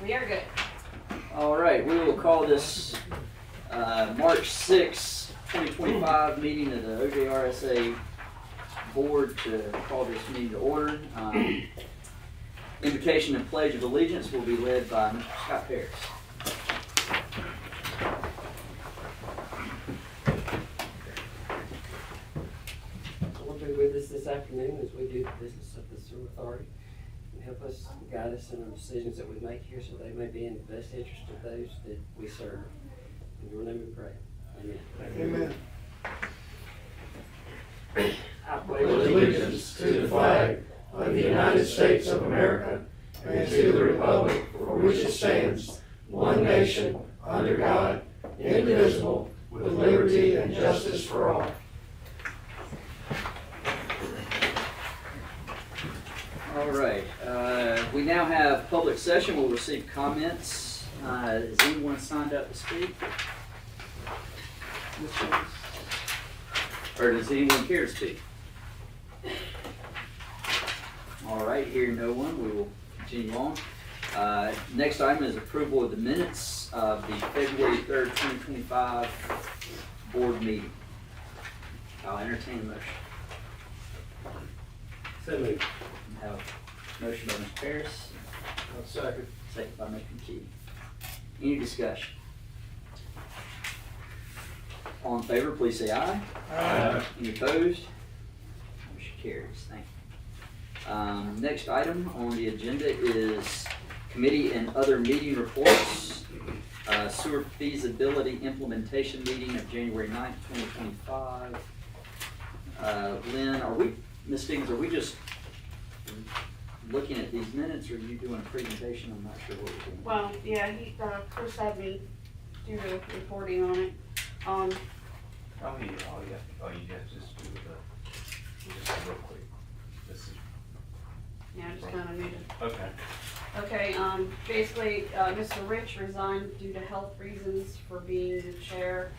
We are good. All right, we will call this March 6, 2025 meeting of the OJRSA Board to call this meeting to order. Invocation and Pledge of Allegiance will be led by Mr. Scott Harris. Lord, be with us this afternoon as we do the business of the sewer authority. And help us, guide us in our decisions that we make here so they may be in the best interest of those that we serve. In your name we pray. Amen. Amen. I pledge allegiance to the flag of the United States of America and to the republic for which it stands, one nation, under God, indivisible, with liberty and justice for all. All right, we now have public session. We'll receive comments. Has anyone signed up to speak? Or does anyone care to speak? All right, hearing no one, we will continue on. Next item is approval of the minutes of the February 3rd, 2025 board meeting. I'll entertain a motion. So moved. I have a motion by Mr. Harris, Second. second by Mr. McKee. Any discussion? All in favor, please say aye. Aye. Any opposed? Motion carries. Thank you. Next item on the agenda is committee and other meeting reports. Sewer feasibility implementation meeting of January 9th, 2025. Lynn, Ms. Stevens, are we just looking at these minutes, or are you doing a presentation? I'm not sure what we're doing. Well, yeah, Chris had me do the reporting on it. Oh, yeah, just do just real quick. This is, Yeah, I just kind of need to. okay. Okay, basically, Mr. Rich resigned due to health reasons for being the chair.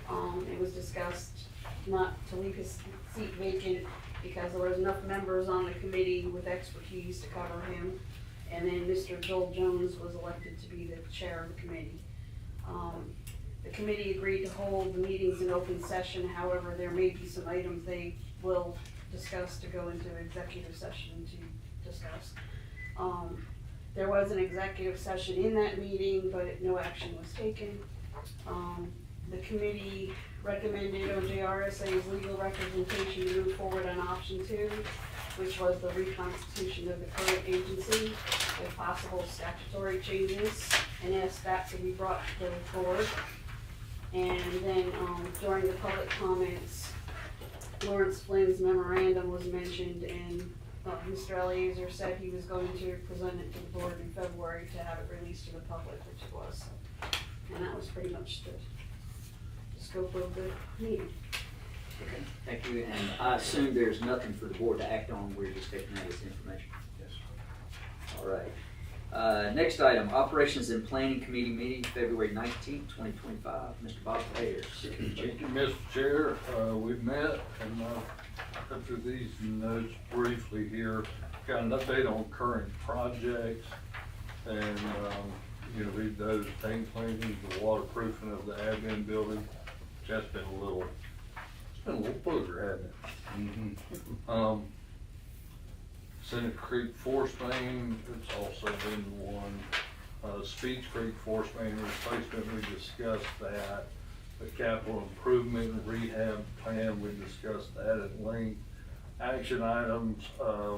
It was discussed not to leave his seat vacant because there was enough members on the committee with expertise to cover him. And then Mr. Joel Jones was elected to be the chair of the committee. The committee agreed to hold the meetings in open session. However, there may be some items they will discuss to go into executive session to discuss. There was an executive session in that meeting, but no action was taken. The committee recommended OJRSA's legal representation to move forward on option 2, which was the reconstitution of the current agency with possible statutory changes, and asked that to be brought to the board. And then during the public comments, Lawrence Flynn's memorandum was mentioned, and Mr. Eliezer said he was going to present it to the board in February to have it released to the public, which it was. And that was pretty much the scope of the meeting. Okay, thank you. And I assume there's nothing for the board to act on. We're just taking that as information. Yes. All right. Next item, Operations and Planning Committee meeting, February 19th, 2025. Mr. Bob Ayers. Thank you, Mr. Chair. We've met and up to these notes briefly here. Got an update on current projects and you can read those: tank cleaning, the waterproofing of the admin building. That's been a little booger, hasn't it? Senate Creek Force Main, it's also been one. Speech Creek Force Main replacement, we discussed that. The capital improvement and rehab plan, we discussed that at length. Action items,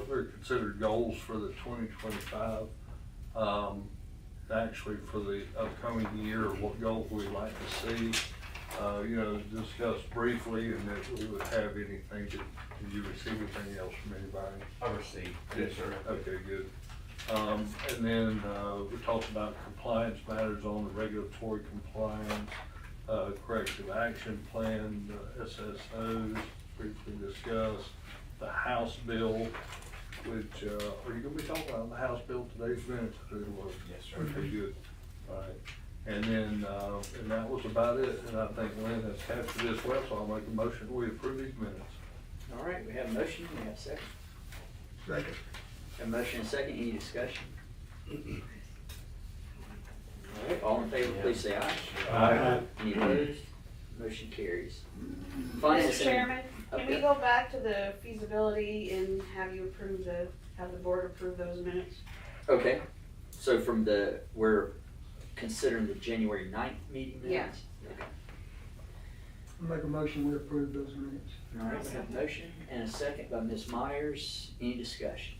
they're considered goals for the 2025. Actually for the upcoming year, what goals we'd like to see. Discussed briefly, and if we would have anything, did you receive anything else from anybody? I received. Yes, sir. Okay, good. And then we talked about compliance matters on the regulatory compliance, corrective action plan, the SSOs, briefly discussed, the House bill, which, are you gonna be talking about the House bill today's minutes? Yes, sir. Okay, good. All right. And then, and that was about it, and I think Lynn has captured this well, so I'll make a motion, we approve these minutes. All right, we have a motion, we have a second. Second. A motion and a second, any discussion? please say aye. Aye. Any opposed? Motion carries. Finance Mr. and- Chairman, can we Okay. go back to the feasibility and have you approve have the board approve those minutes? Okay, so we're considering the January 9th meeting minutes? Okay. Make a motion, we approve those minutes. All right, we have a motion and a second by Ms. Myers. Any discussion?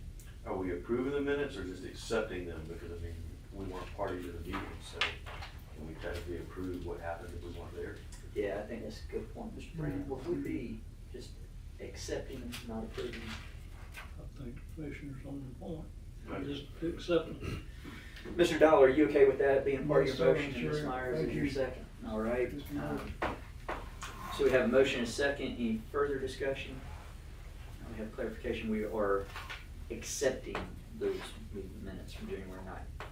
Are we approving the minutes or just accepting them? Because, I mean, we weren't party to the meeting, so can we technically approve what happened if we weren't there? Yeah, I think that's a good point, Mr. Brand. Would we be just accepting them, not approving? I think the commissioner's on the point. Right. Just accept them. Mr. Dollar, are you okay with that being part of Yes, your sir, motion and Ms. sure. Myers Thank is your you. second? All right. Yes, ma'am. So we have a motion and a second. Any further discussion? We have clarification. We are accepting those meeting minutes from January 9th.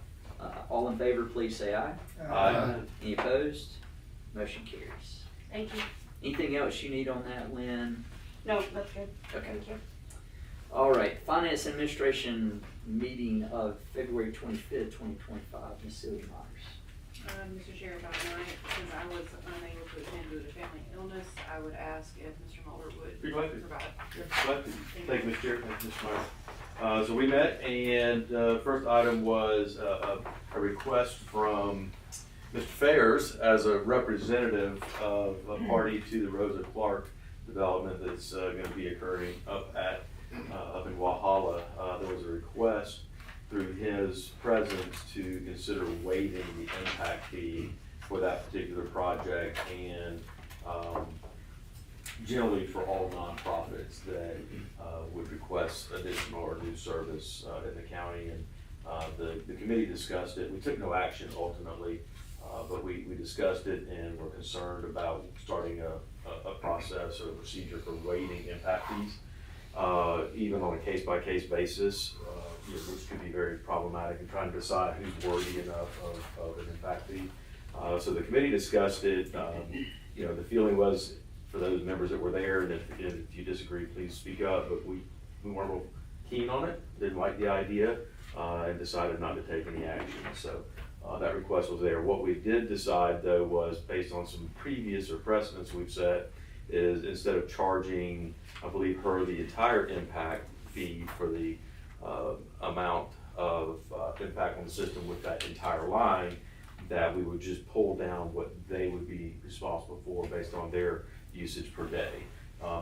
All in favor, please say aye. Aye. Any opposed? Motion carries. Thank you. Anything else you need on that, Lynn? No, that's good. Okay. Thank you. All right, Finance Administration meeting of February 25th, 2025, Ms. Celia Myers. Mr. Chair, about tonight, since I was unable to attend due to family illness, I would ask if Mr. Muller would Be glad to. provide. Glad to. Thank you, Mr. Chair. Thank you, Ms. Myers. So we met, and first item was a request from Mr. Fayers as a representative of a party to the Rosa Clark development that's going to be occurring up in Walhalla. There was a request through his presence to consider waiving the impact fee for that particular project, and generally for all nonprofits that would request additional or new service in the county. And the committee discussed it. We took no action ultimately, but we discussed it and were concerned about starting a process or a procedure for waiving impact fees, even on a case-by-case basis, which could be very problematic in trying to decide who's worthy enough of an impact fee. So the committee discussed it. The feeling was, for those members that were there, and if you disagree, please speak up, but we weren't real keen on it, didn't like the idea, and decided not to take any action. So that request was there. What we did decide, though, was based on some previous or precedents we've set, is instead of charging, I believe, her the entire impact fee for the amount of impact on the system with that entire line, that we would just pull down what they would be responsible for based on their usage per day.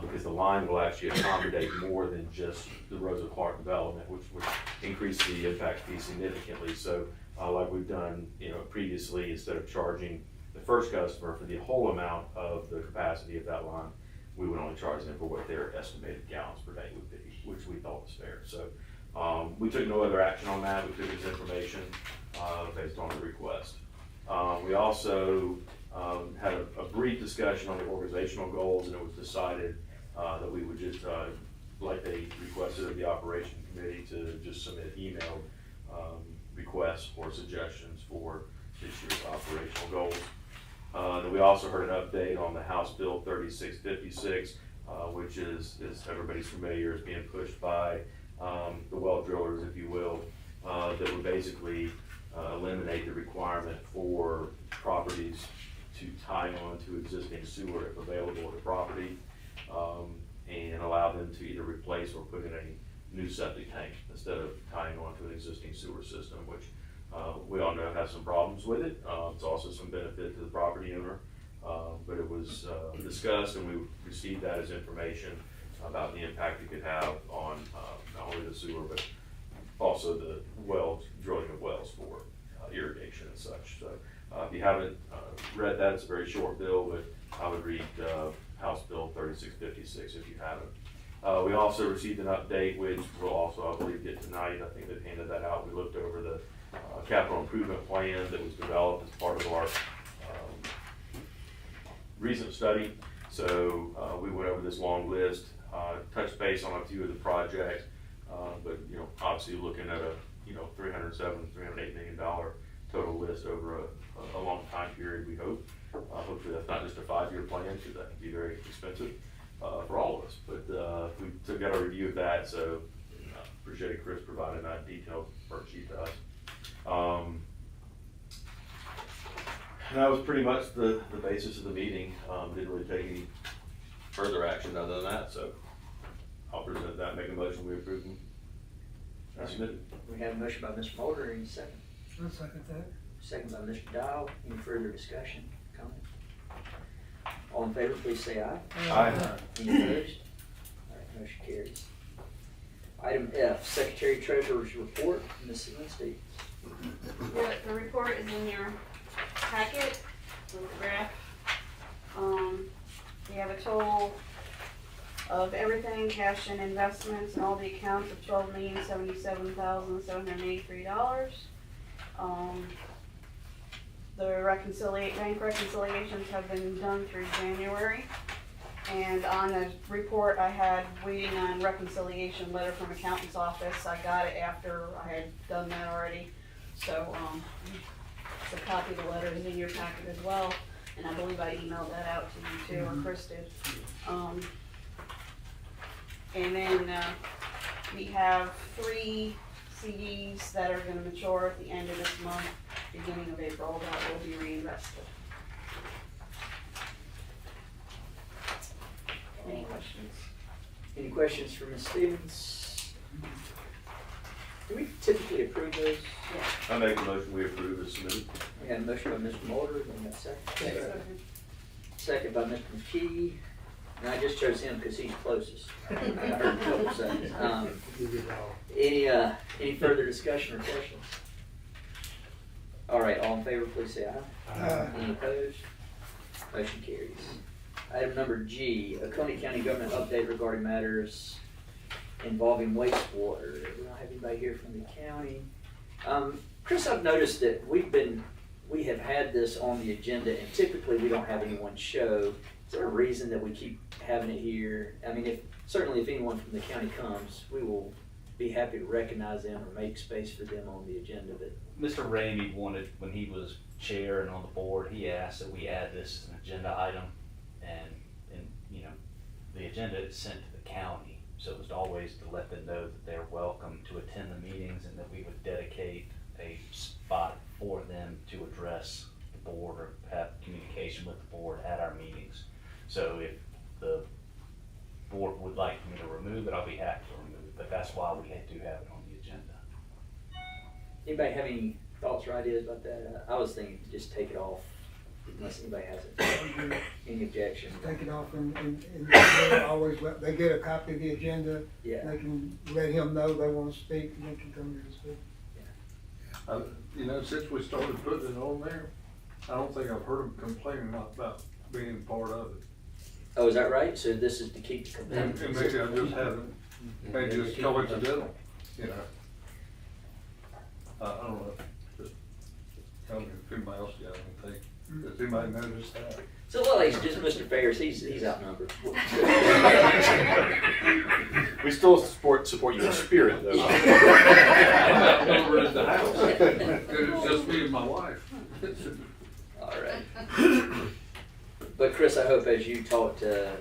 Because the line will actually accommodate more than just the Rosa Clark development, which would increase the impact fee significantly. So like we've done previously, instead of charging the first customer for the whole amount of the capacity of that line, we would only charge them for what their estimated gallons per day would be, which we thought was fair. So we took no other action on that. We took this information based on the request. We also had a brief discussion on the organizational goals, and it was decided that we would just, like they requested of the operation committee, to just submit emailed requests or suggestions for this year's operational goals. Then we also heard an update on the House Bill 3656, which is, as everybody's familiar, is being pushed by the well drillers, if you will, that would basically eliminate the requirement for properties to tie on to existing sewer if available at the property, and allow them to either replace or put in a new septic tank instead of tying on to an existing sewer system, which we all know has some problems with it. It's also some benefit to the property owner, but it was discussed, and we received that as information about the impact it could have on not only the sewer, but also the wells, drilling of wells for irrigation and such. So if you haven't read that, it's a very short bill, but I would read House Bill 3656 if you haven't. We also received an update, which we'll also, I believe, get tonight. I think they've handed that out. We looked over the capital improvement plan that was developed as part of our recent study. So we went over this long list, touched base on a few of the projects, but obviously looking at a $307, $308 million total list over a long time period, we hope. Hopefully that's not just a 5-year plan, because that can be very expensive for all of us. But we took out a review of that, so appreciate Chris providing that detailed worksheet to us. that was pretty much the basis of the meeting. Didn't really take any further action other than that, so I'll present that, make a motion, we approve them. As submitted. We have a motion by Mr. Mulder, any second? I'll second that. Second by Mr. Dial. Any further discussion, comment? All in favor, please say aye. Aye. Any opposed? All right, motion carries. Item F, Secretary Treasurer's Report, Ms. Lindsay. The report is in your packet with the graph. We have a total of everything, cash and investments, and all the accounts of $12,077,783. The bank reconciliations have been done through January. And on the report, I had waiting on reconciliation letter from accountant's office. I got it after I had done that already. So, it's a copy of the letter is in your packet as well. And I believe I emailed that out to you too, or Chris did. And then, we have 3 CDs that are gonna mature at the end of this month, beginning of April, that will be reinvested. Any questions? Any questions for Ms. Stevens? Do we typically approve those? I make a motion, we approve as submitted. We have a motion by Mr. Mulder, and a second. Second by Mr. McKee. And I just chose him because he's closest. I heard a couple seconds. Any further discussion or questions? All right, all in favor, please say aye. Aye. Any opposed? Motion carries. Item number G, Oconee County Government update regarding matters involving wastewater. We don't have anybody here from the county. Chris, I've noticed that we have had this on the agenda, and typically we don't have anyone show. Is there a reason that we keep having it here? I mean, certainly if anyone from the county comes, we will be happy to recognize them or make space for them on the agenda, but Mr. Ramey wanted, when he was chair and on the board, he asked that we add this as an agenda item. And the agenda is sent to the county, so it was always to let them know that they're welcome to attend the meetings and that we would dedicate a spot for them to address the board or have communication with the board at our meetings. So if the board would like me to remove it, I'll be happy to remove it, but that's why we do have it on the agenda. anybody have any thoughts or ideas about that? I was thinking just take it off unless anybody has any objection. Take it off and they always they get a copy of the agenda. Yeah. They can let him know they want to speak and they can come here and speak. Since we started putting it on there, I don't think I've heard them complaining about being part of it. Oh, is that right? So this is to keep the And competitive. maybe I just haven't, maybe it's coincidental, I don't know. Just tell me if anybody else got anything. Does anybody notice that? So, well, it's just Mr. Ferris, he's outnumbered. We still support your spirit, though. I'm outnumbered at the house. It's just me and my wife. All right. But Chris, I hope as you talk to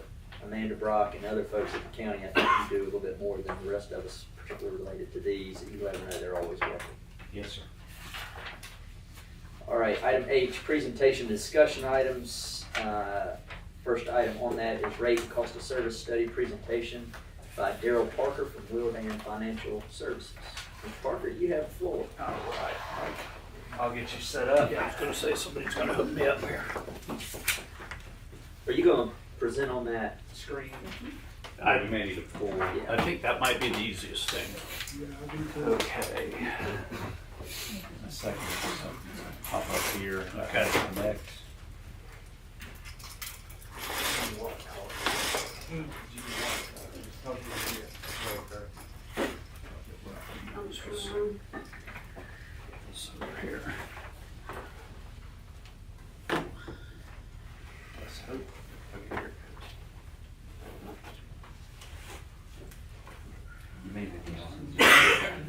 Amanda Brock and other folks at the county, I think you do a little bit more than the rest of us, particularly related to these, that you let them know they're always welcome. Yes, sir. All right, item H, presentation discussion items. First item on that is rate and cost of service study presentation by Daryl Parker from Wildan Financial Services. Mr. Parker, you have the floor. All right, I'll get you set up. I was gonna say somebody's gonna hook me up here. Are you gonna present on that screen? We may need a full. Yeah. I think that might be the easiest thing. Yeah, I do too. Okay. A second, pop up here. Okay. Next. So here. Let's hope. Okay, here it goes. Maybe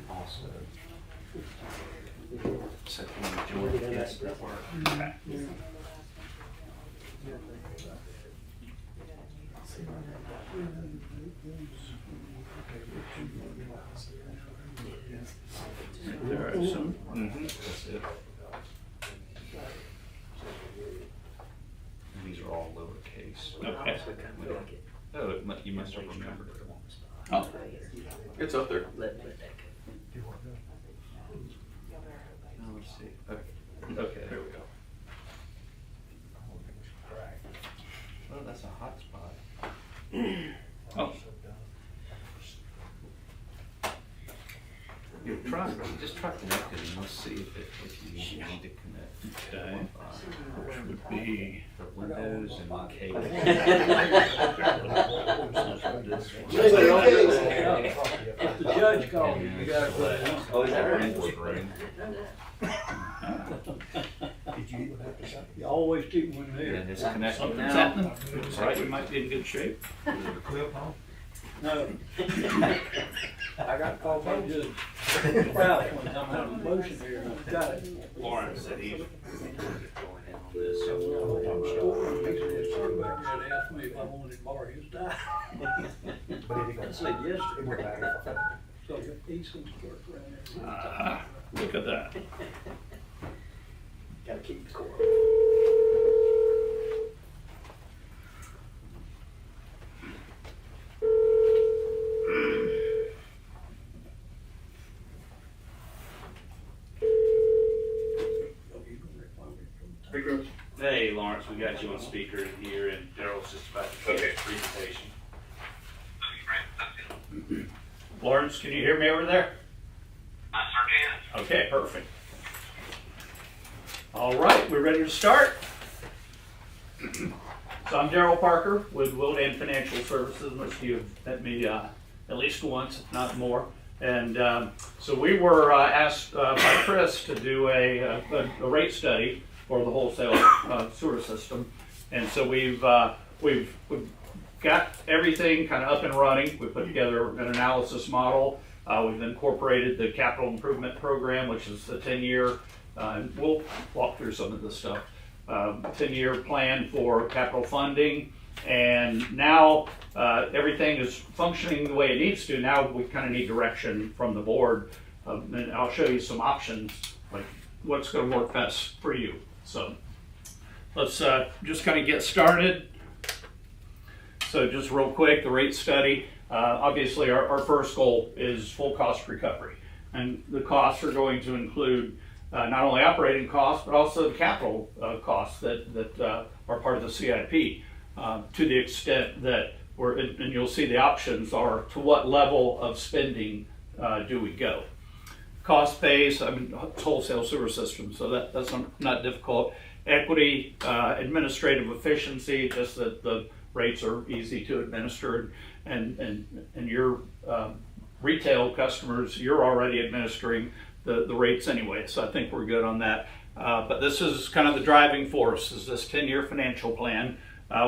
also. Set the majority, yes, that work. Okay. All right, so, that's it. piece. Okay. Oh, you must have remembered it. Oh, It's up there. Let that go. Oh, let's see. Okay, there we go. Oh, that's a hot spot. Oh. You just try connecting and let's see if you need to connect. Okay. Which would be for Windows and cable. If the judge called you, you gotta put it on. Oh, is that right? Input room. You always keep one there. And it's connecting something's now. happening. Looks like we might be in good shape. No. I got called by Judge Ralph one time, I had a motion here, and I got it. Lawrence said he's going in on this. I'm sure, he said, "Yes, sir," back there, and asked me if I wanted to borrow his time. I said, yes, sir. So he's gonna start around there. Look at that. Gotta keep the core. Hey, Lawrence, we got you on speaker here, and Daryl's just about to finish his presentation. Lawrence, can you hear me over there? I sure can. Okay, perfect. All right, we're ready to start. So I'm Daryl Parker with Wildan Financial Services. Most of you have met me at least once, if not more. And so we were asked by Chris to do a rate study for the wholesale sewer system. And so we've got everything kind of up and running. We put together an analysis model. We've incorporated the capital improvement program, which is the 10-year, and we'll walk through some of this stuff, 10-year plan for capital funding. And now everything is functioning the way it needs to. Now we kind of need direction from the board. And I'll show you some options, like what's going to work best for you. So let's just kind of get started. So just real quick, the rate study. Obviously our first goal is full cost recovery. And the costs are going to include not only operating costs, but also the capital costs that are part of the CIP. To the extent that and you'll see the options are, to what level of spending do we go? Cost base, I mean, wholesale sewer system, so that's not difficult. Equity, administrative efficiency, just that the rates are easy to administer, and your retail customers, you're already administering the rates anyway, so I think we're good on that. But this is kind of the driving force, is this 10-year financial plan.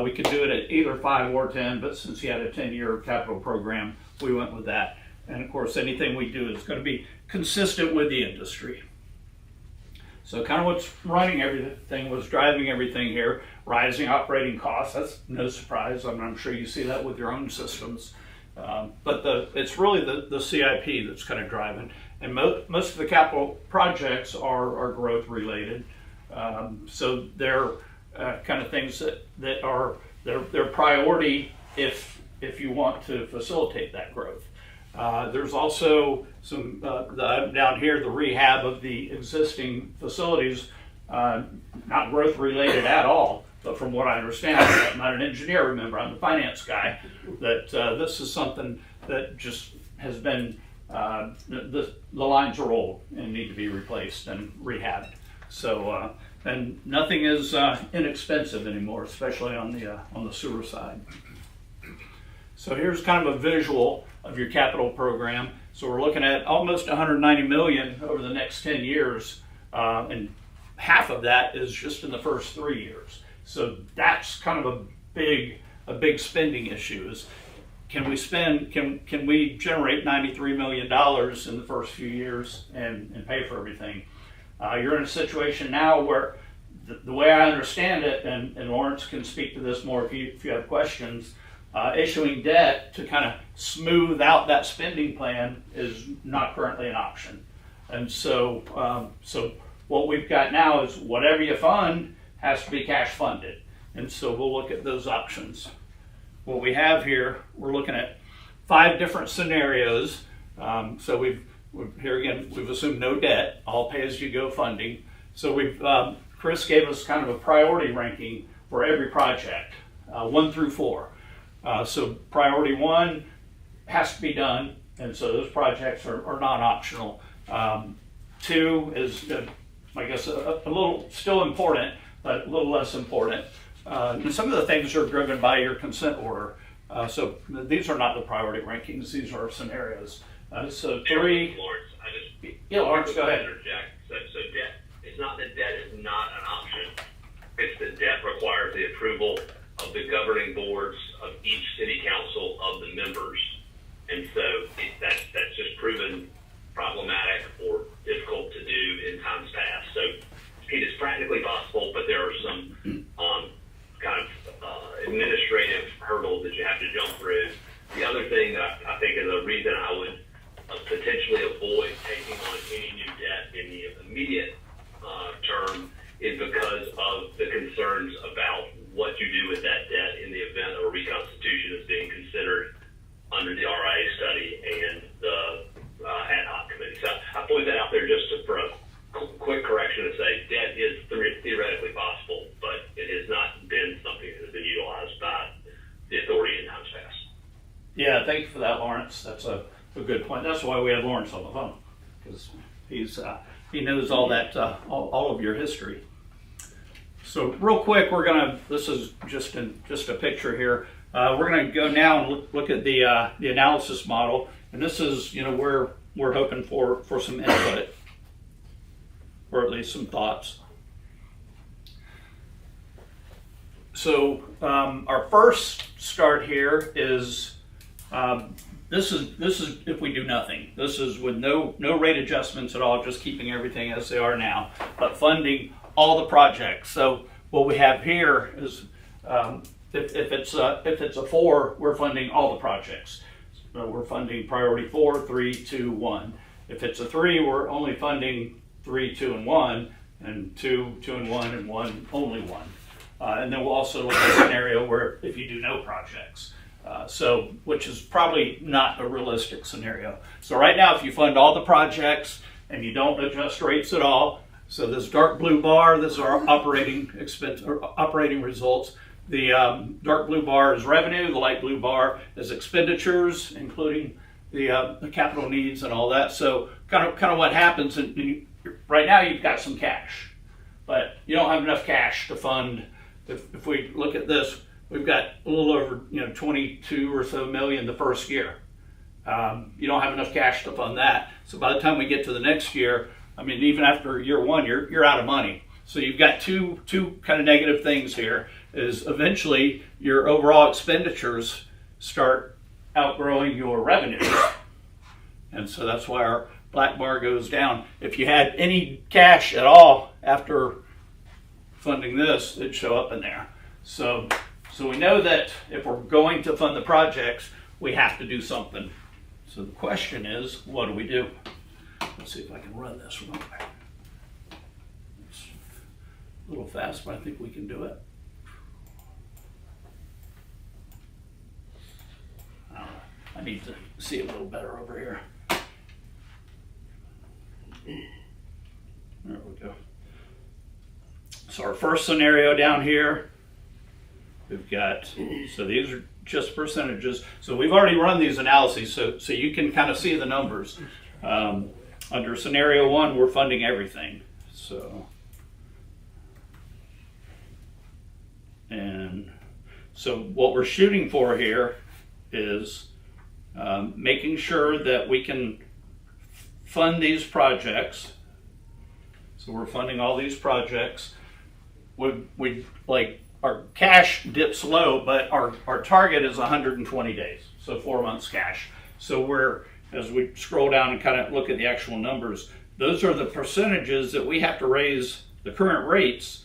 We could do it at either 5 or 10, but since you had a 10-year capital program, we went with that. And of course, anything we do is going to be consistent with the industry. So kind of what's running everything, what's driving everything here, rising operating costs. That's no surprise. I'm sure you see that with your own systems. But it's really the CIP that's kind of driving. And most of the capital projects are growth related. So they're kind of things that are their priority if you want to facilitate that growth. There's also some down here, the rehab of the existing facilities, not growth related at all. But from what I understand, I'm not an engineer, remember, I'm the finance guy, that this is something that just has been, the lines are old and need to be replaced and rehabbed. So, and nothing is inexpensive anymore, especially on the sewer side. So here's kind of a visual of your capital program. So we're looking at almost 190 million over the next 10 years, and half of that is just in the first 3 years. So that's kind of a big spending issue. Is can we generate $93 million in the first few years and pay for everything? You're in a situation now where the way I understand it, and Lawrence can speak to this more if you have questions, issuing debt to kind of smooth out that spending plan is not currently an option. And so what we've got now is whatever you fund has to be cash funded. And so we'll look at those options. What we have here, we're looking at 5 different scenarios. So here again, we've assumed no debt, all pay-as-you-go funding. So Chris gave us kind of a priority ranking for every project, 1 through 4. So priority 1 has to be done, and so those projects are non-optional. 2 is, I guess, a little still important, but a little less important. And some of the things are driven by your consent order. So these are not the priority rankings, these are scenarios. So 3. Lawrence, I just. Yeah, Lawrence, go ahead. Interject. So debt, it's not that debt is not an option. It's that debt requires the approval of the governing boards of each city council of the members. And so that's just proven problematic or difficult to do in times past. So it is practically possible, but there are some kind of administrative hurdles that you have to jump through. The other thing that I think is a reason I would potentially avoid taking on any new debt in the immediate term is because of the concerns about what you do with that debt in the event of a reconstitution is being considered under the RIA study and the ad hoc committee. So I point that out there just for a quick correction to say debt is theoretically possible, but it has not been something that has been utilized by the authority in times past. Yeah, thank you for that, Lawrence. That's a good point. That's why we have Lawrence on the phone, because he knows all that, all of your history. So real quick, this is just a picture here. We're gonna go now and look at the analysis model, and this is where we're hoping for some input, or at least some thoughts. So our first start here is this is if we do nothing. This is with no rate adjustments at all, just keeping everything as they are now, but funding all the projects. So what we have here is if it's a 4, we're funding all the projects. So we're funding priority 4, 3, 2, 1. If it's a 3, we're only funding 3, 2, and 1, and 2, 2, and 1, and 1, only 1. And then we'll also look at a scenario where if you do no projects. Which is probably not a realistic scenario. So right now, if you fund all the projects and you don't adjust rates at all, so this dark blue bar, this is our operating expense or operating results. The dark blue bar is revenue, the light blue bar is expenditures, including the capital needs and all that. So kind of what happens, and right now you've got some cash, but you don't have enough cash to fund. If we look at this, we've got a little over 22 or so million the first year. You don't have enough cash to fund that. So by the time we get to the next year, I mean, even after year 1, you're out of money. So you've got two kind of negative things here. Is eventually your overall expenditures start outgrowing your revenues, and so that's why our black bar goes down. If you had any cash at all after funding this, it'd show up in there. So we know that if we're going to fund the projects, we have to do something. So the question is, what do we do? Let's see if I can run this real quick. It's a little fast, but I think we can do it. I need to see a little better over here. There we go. So our first scenario down here, we've got, so these are just percentages. So we've already run these analyses, so you can kind of see the numbers. Under scenario 1, we're funding everything. And so what we're shooting for here is making sure that we can fund these projects. So we're funding all these projects. We like our cash dips low, but our target is 120 days, so 4 months cash. So as we scroll down and kind of look at the actual numbers, those are the percentages that we have to raise the current rates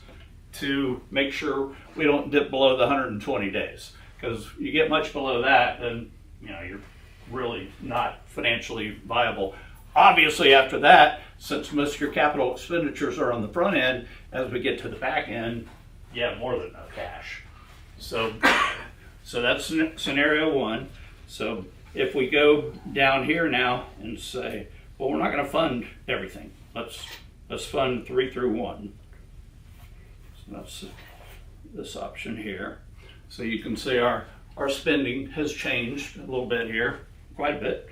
to make sure we don't dip below the 120 days. Because you get much below that, then you're really not financially viable. Obviously, after that, since most of your capital expenditures are on the front end, as we get to the back end, yeah, more than enough cash. So that's scenario one. So if we go down here now and say, well, we're not gonna fund everything. Let's fund 3 through 1. So that's this option here. So you can see our spending has changed a little bit here, quite a bit.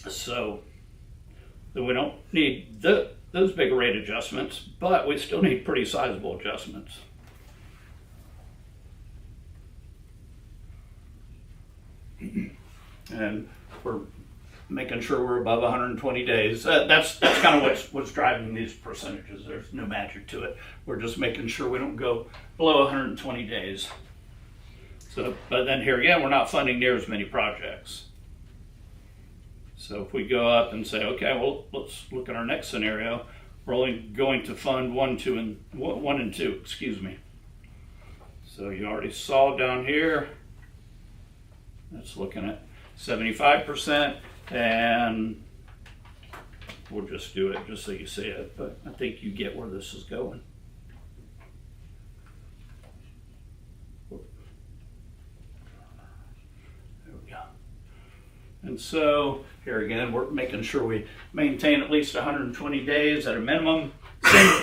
So we don't need those big rate adjustments, but we still need pretty sizable adjustments. And we're making sure we're above 120 days. That's kind of what's driving these percentages. There's no magic to it. We're just making sure we don't go below 120 days. So, but then here again, we're not funding near as many projects. So if we go up and say, okay, well, let's look at our next scenario. We're only going to fund 1 and 2, excuse me. So you already saw down here, that's looking at 75%, and we'll just do it just so you see it, but I think you get where this is going. There we go. And so here again, we're making sure we maintain at least 120 days at a minimum.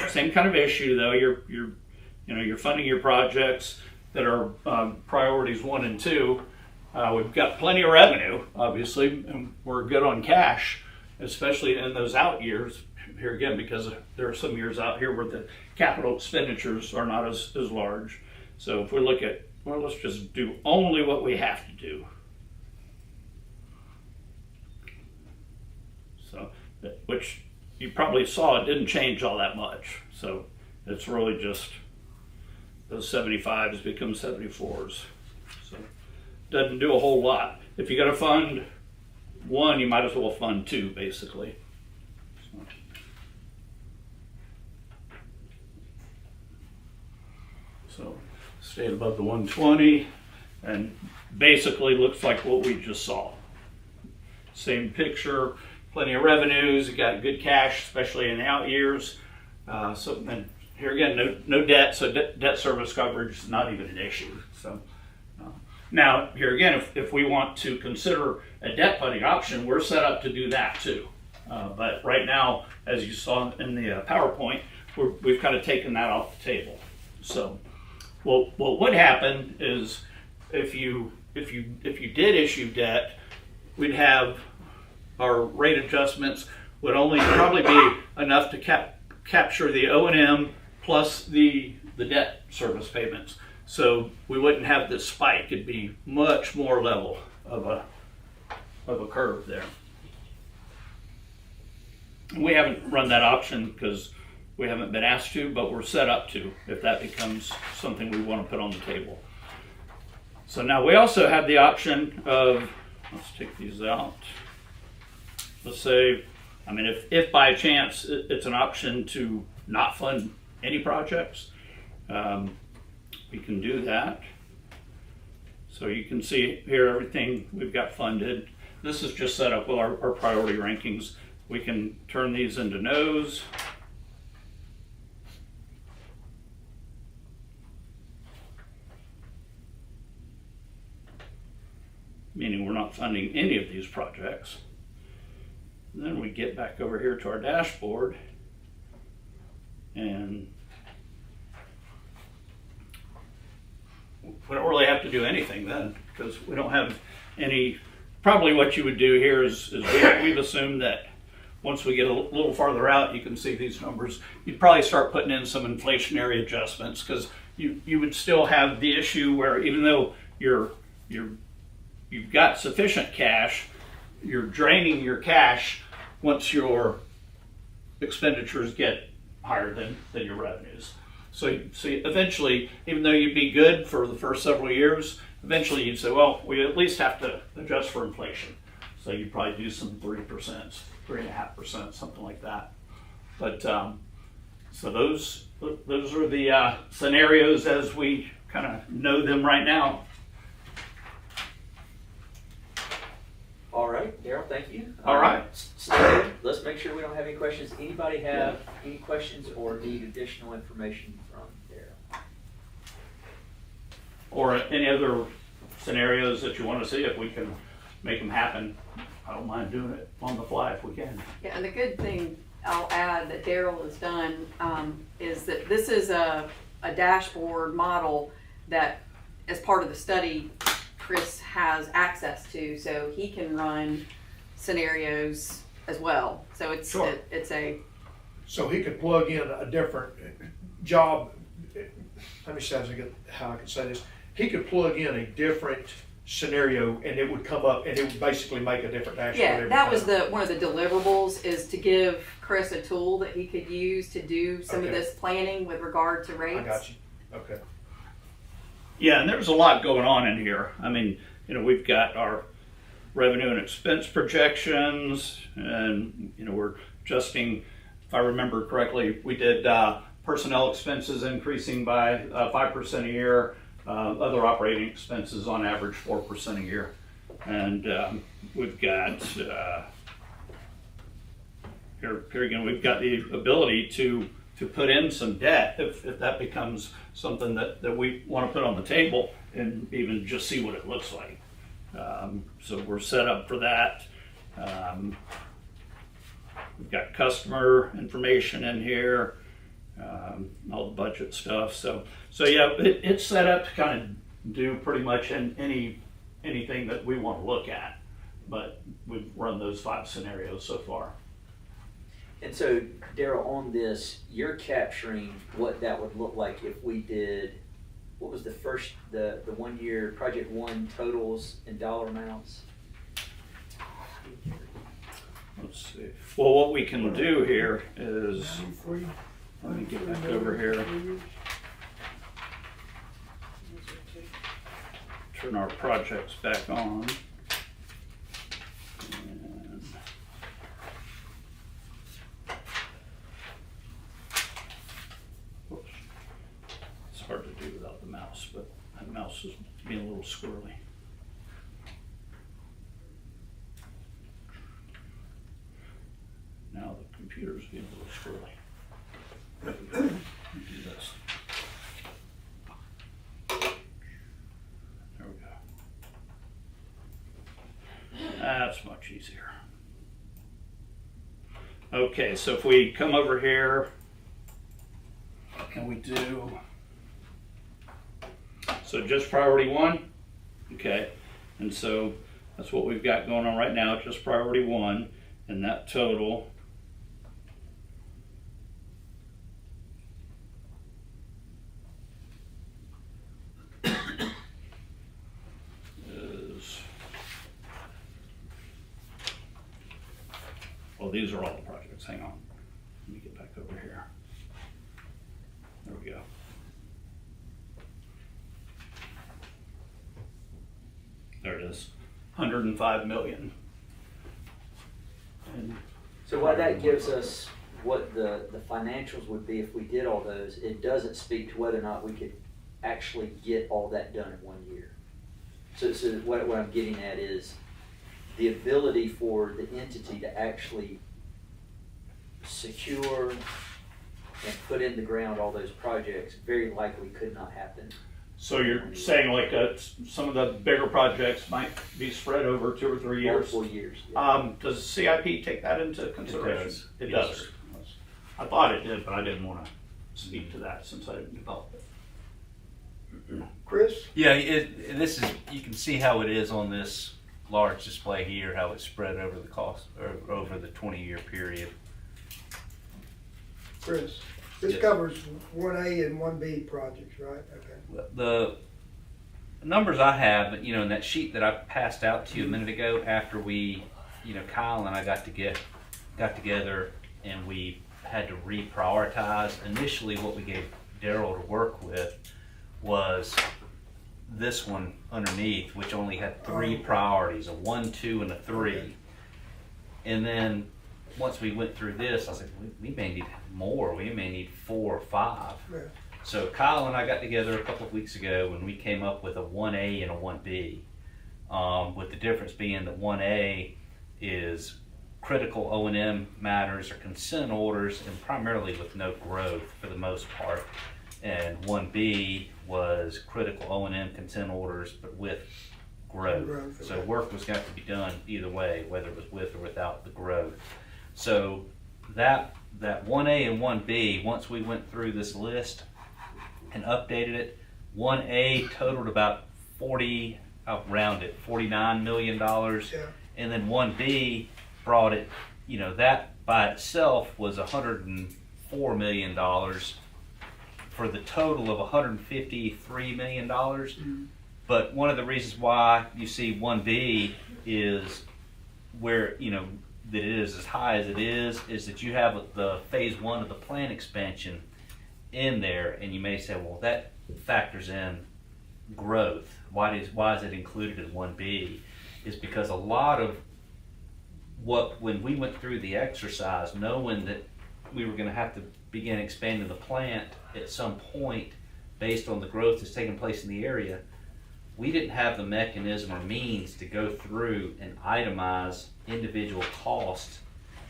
Same kind of issue though. You're funding your projects that are priorities 1 and 2. We've got plenty of revenue, obviously, and we're good on cash, especially in those out years. Here again, because there are some years out here where the capital expenditures are not as large. So if we look at, well, let's just do only what we have to do. So, which you probably saw, it didn't change all that much. So it's really just those 75s become 74s. So doesn't do a whole lot. If you're gonna fund 1, you might as well fund 2, basically. So stayed above the 120, and basically looks like what we just saw. Same picture, plenty of revenues, you got good cash, especially in the out years. So then here again, no debt, so debt service coverage is not even an issue. So. Now, here again, if we want to consider a debt funding option, we're set up to do that too. But right now, as you saw in the PowerPoint, we've kind of taken that off the table. So, what would happen is if you did issue debt, we'd have our rate adjustments would only probably be enough to capture the O&M plus the debt service payments. So we wouldn't have this spike. It'd be much more level of a curve there. We haven't run that option because we haven't been asked to, but we're set up to if that becomes something we want to put on the table. So now we also have the option of, let's take these out. Let's say, I mean, if by chance it's an option to not fund any projects, we can do that. So you can see here everything we've got funded. This is just set up with our priority rankings. We can turn these into no's. Meaning we're not funding any of these projects. And then we get back over here to our dashboard, and we don't really have to do anything then, because we don't have any. Probably what you would do here is we've assumed that once we get a little farther out, you can see these numbers, you'd probably start putting in some inflationary adjustments, because you would still have the issue where even though you've got sufficient cash, you're draining your cash once your expenditures get higher than your revenues. So eventually, even though you'd be good for the first several years, eventually you'd say, well, we at least have to adjust for inflation. So you'd probably do some 3%, 3.5%, something like that. But so those are the scenarios as we kind of know them right now. All right, Daryl, thank you. All right. Let's make sure we don't have any questions. Anybody have any questions or need additional information from Daryl? or any other scenarios that you wanna see, if we can make them happen, I don't mind doing it on the fly if we can. Yeah, and the good thing I'll add that Daryl has done, is that this is a dashboard model that, as part of the study, Chris has access to, so he can run scenarios as well. So it's, Sure. it's a, So he could plug in a different job, let me see how I can say this. He could plug in a different scenario and it would come up and it would basically make a different dashboard yeah, every that was time. one of the deliverables, is to give Chris a tool that he could use to do some of Okay. this planning with regard to rates. I got you, okay. Yeah, and there's a lot going on in here. I mean, we've got our revenue and expense projections, and, we're adjusting, if I remember correctly, we did personnel expenses increasing by 5% a year, other operating expenses on average 4% a year. And we've got, here again, we've got the ability to put in some debt if that becomes something that we want to put on the table and even just see what it looks like. So we're set up for that. We've got customer information in here, all the budget stuff. So yeah, it's set up to kind of do pretty much anything that we want to look at. But we've run those 5 scenarios so far. And so, Daryl, on this, you're capturing what that would look like if we did, what was the 1 year, Project 1 totals and dollar amounts? Let's see. Well, what we can do here is, let me get back over here. Turn our projects back on. And whoops. It's hard to do without the mouse, but my mouse is being a little squirrely. Now the computer's being a little squirrely. Let me do this. There we go. That's much easier. Okay, so if we come over here and we do, so just priority 1, okay, and so that's what we've got going on right now, just priority 1, and that total is, well, these are all the projects, hang on, let me get back over here. There we go. There it is, 105 million. And So what that gives us, what the financials would be if we did all those, it doesn't speak to whether or not we could actually get all that done in 1 year. So what I'm getting at is the ability for the entity to actually secure and put in the ground all those projects very likely could not happen. so you're saying like some of the bigger projects might be spread over 2 or 3 years? Multiple years. Yeah. Does CIP take that into consideration? It Yes, does. sir. I thought it did, but I didn't want to speak to that since I didn't develop it. Chris? Yeah, this is, you can see how it is on this large display here, how it's spread over the cost, or over the 20-year period. Chris, this Yes. covers 1A and 1B projects, right? Okay. The numbers I have, in that sheet that I passed out to you a minute ago, after we, Kyle and I got together and we had to reprioritize. Initially, what we gave Daryl to work with was this one underneath, which only had 3 priorities, a 1, 2, and a 3. And then once we went through this, I was like, we may need more. We may need 4 or 5. Yeah. So Kyle and I got together a couple of weeks ago and we came up with a 1A and a 1B, with the difference being that 1A is critical O&M matters or consent orders, and primarily with no growth for the most part. And 1B was critical O&M consent orders, but with growth. Growth, So okay. work was got to be done either way, whether it was with or without the growth. So that 1A and 1B, once we went through this list and updated it, 1A totaled about I'll round it, $49 million. Yeah. And then 1B brought it, that by itself was $104 million for the total of $153 million. But one of the reasons why you see 1B is where, that it is as high as it is that you have the phase 1 of the plant expansion in there, and you may say, well, that factors in growth. Why is it included in 1B? Is because a lot of when we went through the exercise, knowing that we were going to have to begin expanding the plant at some point based on the growth that's taking place in the area, we didn't have the mechanism or means to go through and itemize individual costs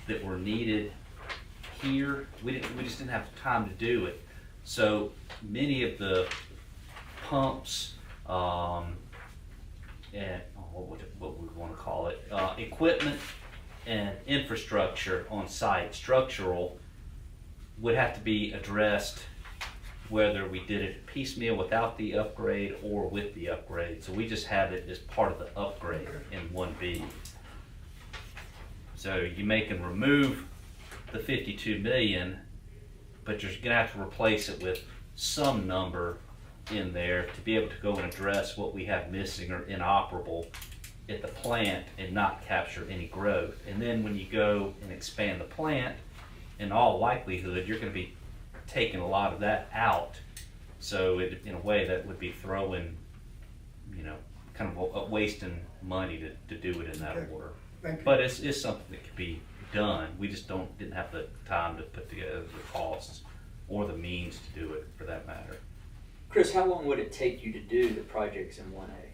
that were needed here. We just didn't have the time to do it. So many of the pumps, and what we want to call it, equipment and infrastructure on site, structural, would have to be addressed whether we did it piecemeal without the upgrade or with the upgrade. So we just have it as part of the upgrade in 1B. So you can remove the 52 million, but you're gonna have to replace it with some number in there to be able to go and address what we have missing or inoperable at the plant and not capture any growth. And then when you go and expand the plant, in all likelihood, you're gonna be taking a lot of that out. So in a way that would be throwing, kind of wasting money to do it in that Okay. order. Thank you. But it's something that could be done. We just didn't have the time to put together the costs or the means to do it, for that matter. Chris, how long would it take you to do the projects in 1A?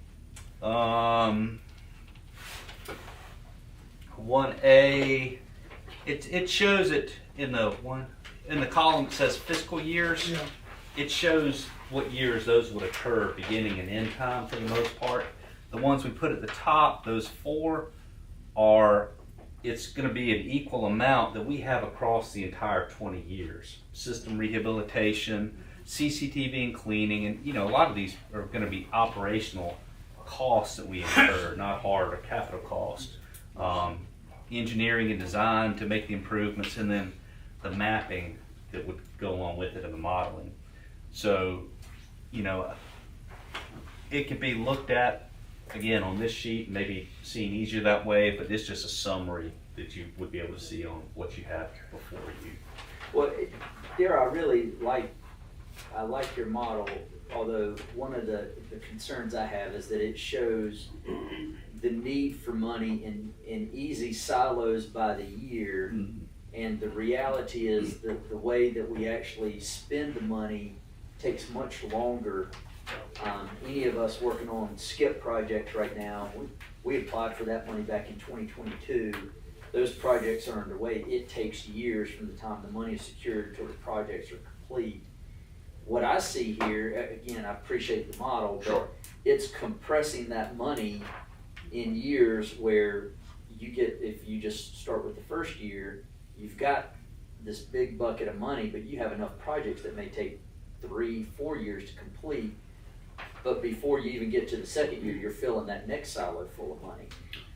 1A, it shows it in the column that says fiscal years. Yeah. It shows what years those would occur, beginning and end time for the most part. The ones we put at the top, those 4, it's going to be an equal amount that we have across the entire 20 years. System rehabilitation, CCTV and cleaning, and a lot of these are going to be operational costs that we incur, not hard or capital costs. Engineering and design to make the improvements, and then the mapping that would go along with it and the modeling. So, it can be looked at again on this sheet, maybe seen easier that way, but it's just a summary that you would be able to see on what you have before you. Well, I like your model, although one of the concerns I have is that it shows the need for money in easy silos by the year. Mm-hmm. And the reality is that the way that we actually spend the money takes much longer. Any of us working on SCIP projects right now, we applied for that money back in 2022. Those projects are underway. It takes years from the time the money is secured until the projects are complete. What I see here, again, I appreciate the model, but it's compressing that money in years where if you just start with the first year, you've got this big bucket of money, but you have enough projects that may take 3-4 years to complete. But before you even get to the second year, you're filling that next silo full of money.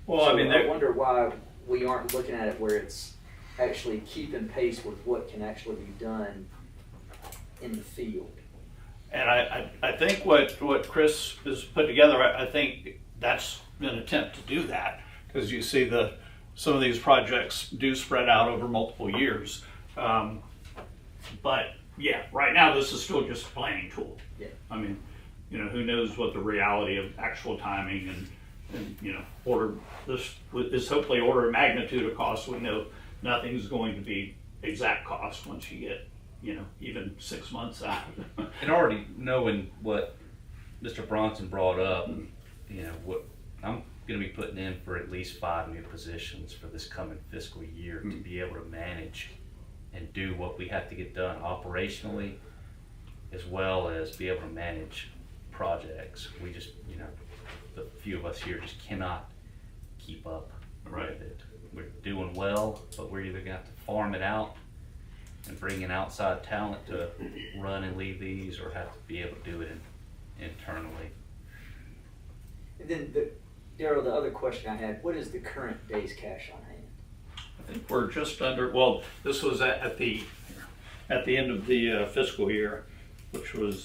Well, So I mean, I wonder why we aren't looking at it where it's actually keeping pace with what can actually be done in the field. and I think what Chris has put together, I think that's an attempt to do that, because you see some of these projects do spread out over multiple years. But yeah, right now this is still just a planning tool. Yeah. I mean, who knows what the reality of actual timing and this is hopefully order of magnitude of cost. We know nothing's going to be exact cost once you get, even 6 months out. And already knowing what Mr. Bronson brought up, what I'm going to be putting in for at least 5 new positions for this coming fiscal year to be able to manage and do what we have to get done operationally as well as be able to manage projects. We just, the few of us here just cannot keep up with it. We're doing well, but we're either gonna have to farm it out and bring in outside talent to run and lead these, or have to be able to do it internally. And then Daryl, the other question I had, what is the current day's cash on hand? I think we're just under, well, this was at the end of the fiscal year, which was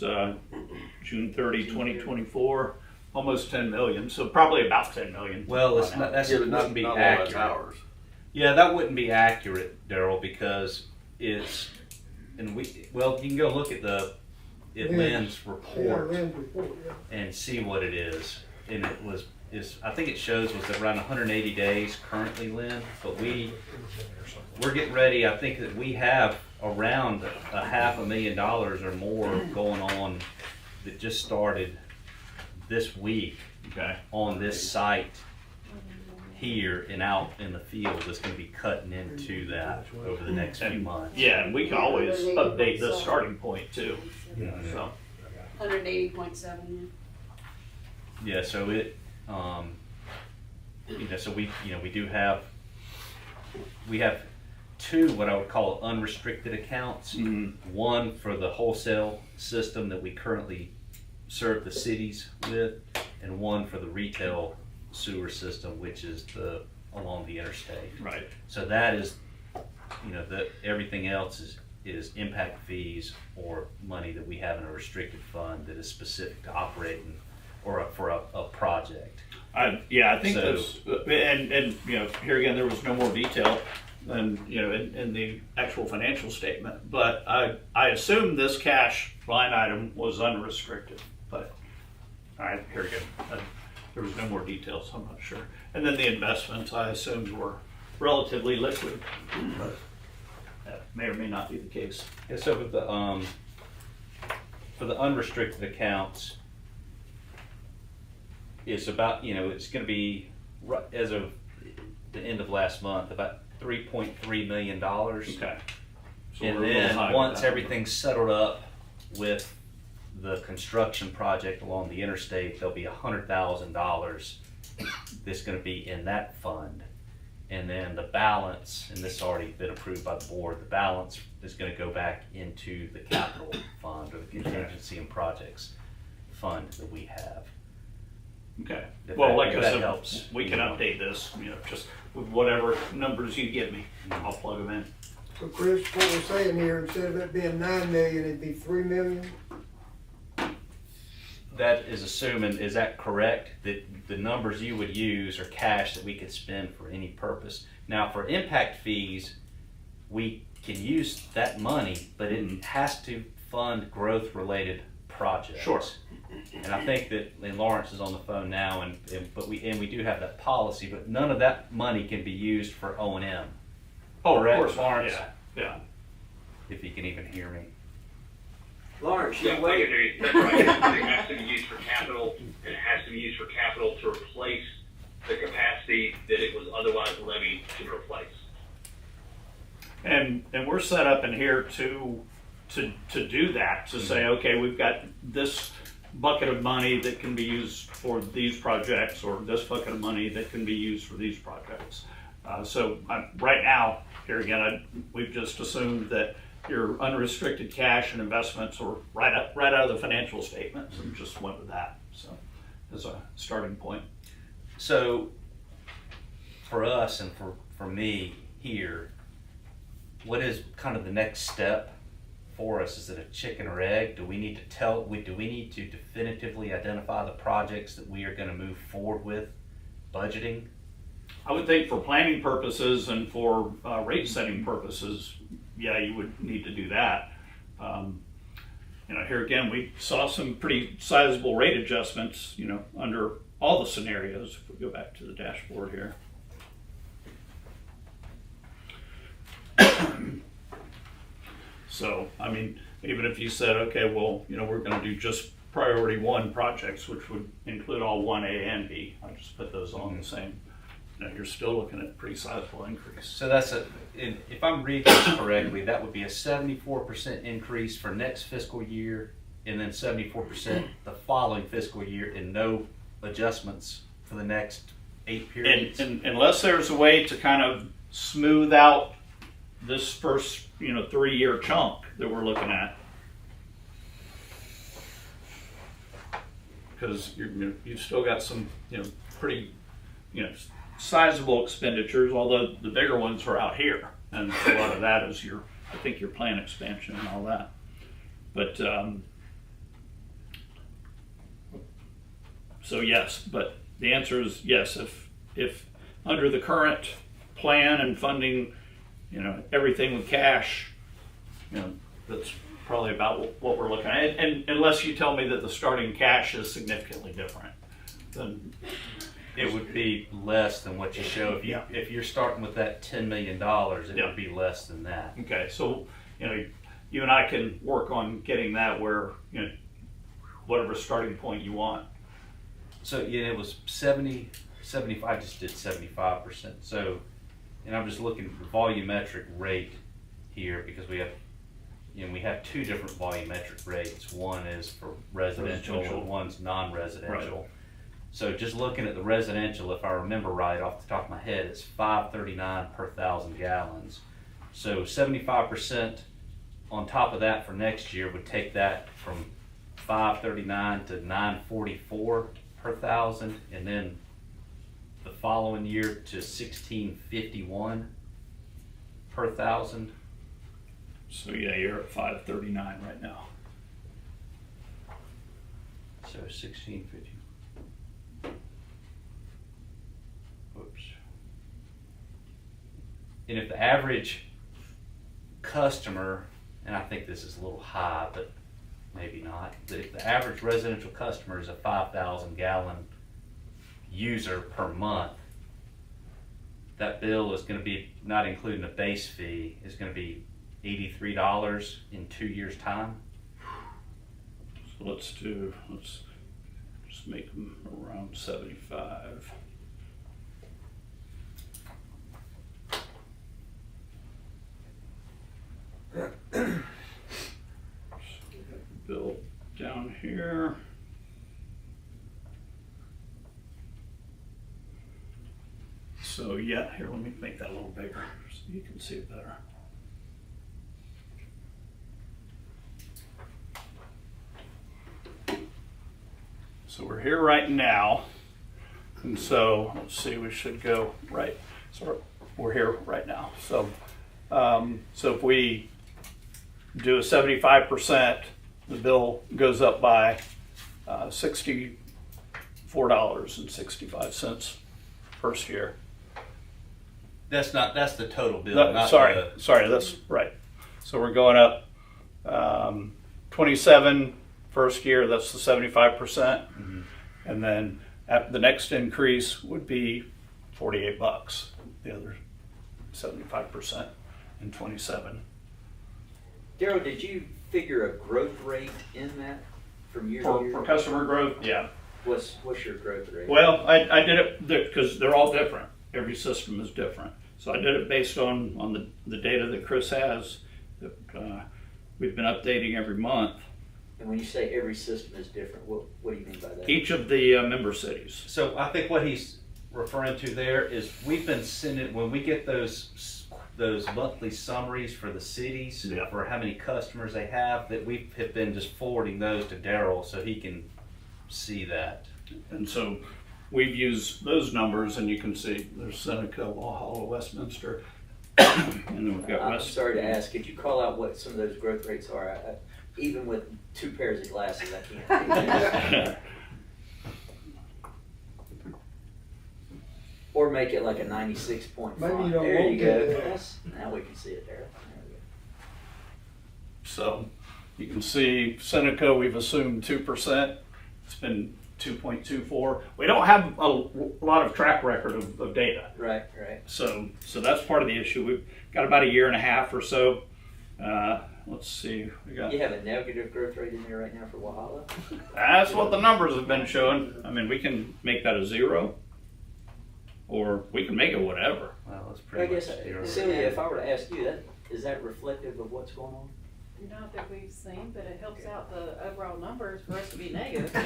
June 30, 2024, almost 10 million, so probably about 10 million. Well, that's wouldn't be accurate. Yeah, that wouldn't be accurate, Daryl, because it's, and you can go look at Lynn's report and see what it is. And I think it shows was around 180 days currently, Lynn, but we're getting ready. I think that we have around $500,000 or more going on that just started this week on this site here and out in the field that's going to be cutting into that over the next few months. Yeah, and we can always update the starting point too. So 180.7. Yeah, so it, so we have two what I would call unrestricted accounts. Mm-hmm. One for the wholesale system that we currently serve the cities with, and one for the retail sewer system, which is along the interstate. Right. So that is, everything else is impact fees or money that we have in a restricted fund that is specific to operating or for a project. I think So- this, and here again, there was no more detail than, in the actual financial statement, but I assume this cash line item was unrestricted, but, all right, here again, there was no more details, I'm not sure. And then the investments, I assumed were relatively liquid, but that may or may not be the case. Yeah, so for the unrestricted accounts, it's about, it's going to be, as of the end of last month, about $3.3 million. Okay. So And we're a little then high with once that. everything's settled up with the construction project along the interstate, there'll be $100,000 that's going to be in that fund. And then the balance, and this has already been approved by the board, the balance is going to go back into the capital fund or the contingency and projects fund that we have. Okay, If well, that- like if I that said, helps, we can update this, just with whatever numbers you give me, I'll plug them in. So Chris, what we're saying here, instead of it being 9 million, it'd be 3 million? That is assuming, is that correct? That the numbers you would use are cash that we could spend for any purpose. Now, for impact fees, we can use that money, but it has to fund growth-related projects. Sure. And I think that, and Lawrence is on the phone now, and we do have that policy, but none of that money can be used for O&M. Oh, of Correct, course, Lawrence? yeah. If you can even hear me. Lawrence, Yeah, you wait. that's right. It has to be used for capital, and it has to be used for capital to replace the capacity that it was otherwise levied to replace. And we're set up in here to do that, to say, okay, we've got this bucket of money that can be used for these projects, or this bucket of money that can be used for these projects. Right now, here again, we've just assumed that your unrestricted cash and investments are right out of the financial statements, and just went with that, so, as a starting point. So, for us and for me here, what is kind of the next step for us? Is it a chicken or egg? Do we need to definitively identify the projects that we are going to move forward with budgeting? I would think for planning purposes and for rate setting purposes, yeah, you would need to do that. Here again, we saw some pretty sizable rate adjustments, under all the scenarios. If we go back to the dashboard here. So, even if you said, okay, well, we're going to do just priority 1 projects, which would include all 1A and B. I just put those on the same. You're still looking at a pretty sizable increase. So if I'm reading this correctly, that would be a 74% increase for next fiscal year and then 74% the following fiscal year, and no adjustments for the next 8 periods. And unless there's a way to kind of smooth out this first, 3-year chunk that we're looking at. Because you've still got some, pretty, sizable expenditures, although the bigger ones are out here. And a lot of that is your plant expansion and all that. But, so yes, but the answer is yes. If under the current plan and funding, everything with cash, that's probably about what we're looking at. And unless you tell me that the starting cash is significantly different, then it would be less than what you show. If you're starting with that $10 million, it would be less than that. Okay, so you and I can work on getting that where whatever starting point you want. So it was 70, 75. I just did 75%. So, and I'm just looking at the volumetric rate here because we have 2 different volumetric rates. One is for residential. And one's non-residential. Right. So just looking at the residential, if I remember right off the top of my head, it's 539 per 1,000 gallons. So 75% on top of that for next year would take that from 539 to 944 per 1,000, and then the following year to 1651 per 1,000. So you're at 539 right now. So 1650. Whoops. And if the average customer, and I think this is a little high, but maybe not, but if the average residential customer is a 5,000 gallon user per month, that bill is going to be, not including the base fee, is going to be $83 in 2 years' time. So let's just make them around 75. Bill down here. So yeah, here, let me make that a little bigger so you can see it better. So we're here right now, and so let's see, we should go right. So we're here right now. So so if we do a 75%, the bill goes up by $64.65 first year. That's the total bill. No, sorry, that's right. So we're going up 27 first year, that's the 75%. Mm-hmm. And then the next increase would be $48, the other 75% in 27. Daryl, did you figure a growth rate in that from year to For year? customer growth, yeah. What's your growth rate? Well, I did it because they're all different. Every system is different. So I did it based on the data that Chris has that we've been updating every month. And when you say every system is different, what do you mean by that? Each of the member cities. So I think what he's referring to there is we've been sending, when we get those monthly summaries for the cities, for how many customers they have, that we have been just forwarding those to Daryl so he can see that. And so we've used those numbers, and you can see there's Seneca, Walhalla, Westminster, and then we've got I'm sorry to ask, could you call out what some of those growth rates are? Even with 2 pairs of glasses, I can't. Or make it like a 96 point Maybe font. you don't There want you go. to. Yes. Now we can see it there. There we go. So you can see Seneca, we've assumed 2%. It's been 2.24. We don't have a lot of track record of data. Right. So that's part of the issue. We've got about a year and a half or so. Let's see. You have a negative growth rate in there right now for Walhalla? That's what the numbers have been showing. I mean, we can make that a 0, or we can make it whatever. Well, that's I pretty guess, much zero. Celia, if I were to ask you, is that reflective of what's going on? Not that we've seen, but it helps out the overall numbers for us to be negative. We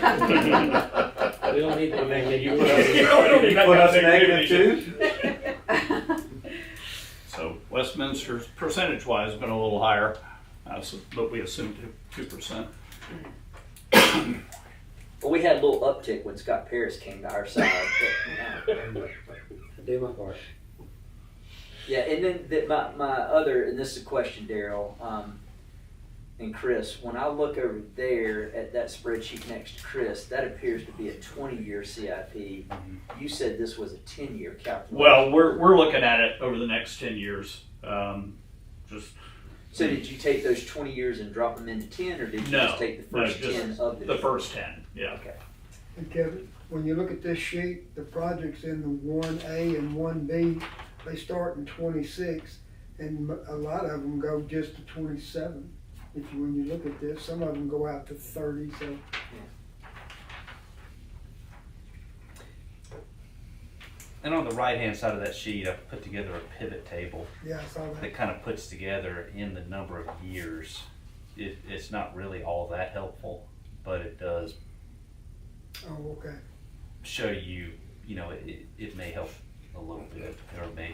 don't need to I mean, make can you it. put us, can you put us negative too? So Westminster's percentage-wise has been a little higher, but we assumed 2%. Well, we had a little uptick when Scott Paris came to our side, but, I do my part. yeah, and then my other, and this is a question, Daryl, and Chris, when I look over there at that spreadsheet next to Chris, that appears to be a 20-year CIP. You said this was a 10-year calculation. Well, we're looking at it over the next 10 years. So did you take those 20 years and drop them into 10, or did you No, just take the no, first just 10 of the the first 10, yeah. Okay. And Kevin, when you look at this sheet, the projects in the 1A and 1B, they start in 26, and a lot of them go just to 27. When you look at this, some of them go out to 30, so. And on the right-hand side of that sheet, I've put together a pivot table Yeah, I saw that. that kind of puts together in the number of years. It's not really all that helpful, but it does Oh, okay. show you, you know, it may help a little bit, or it may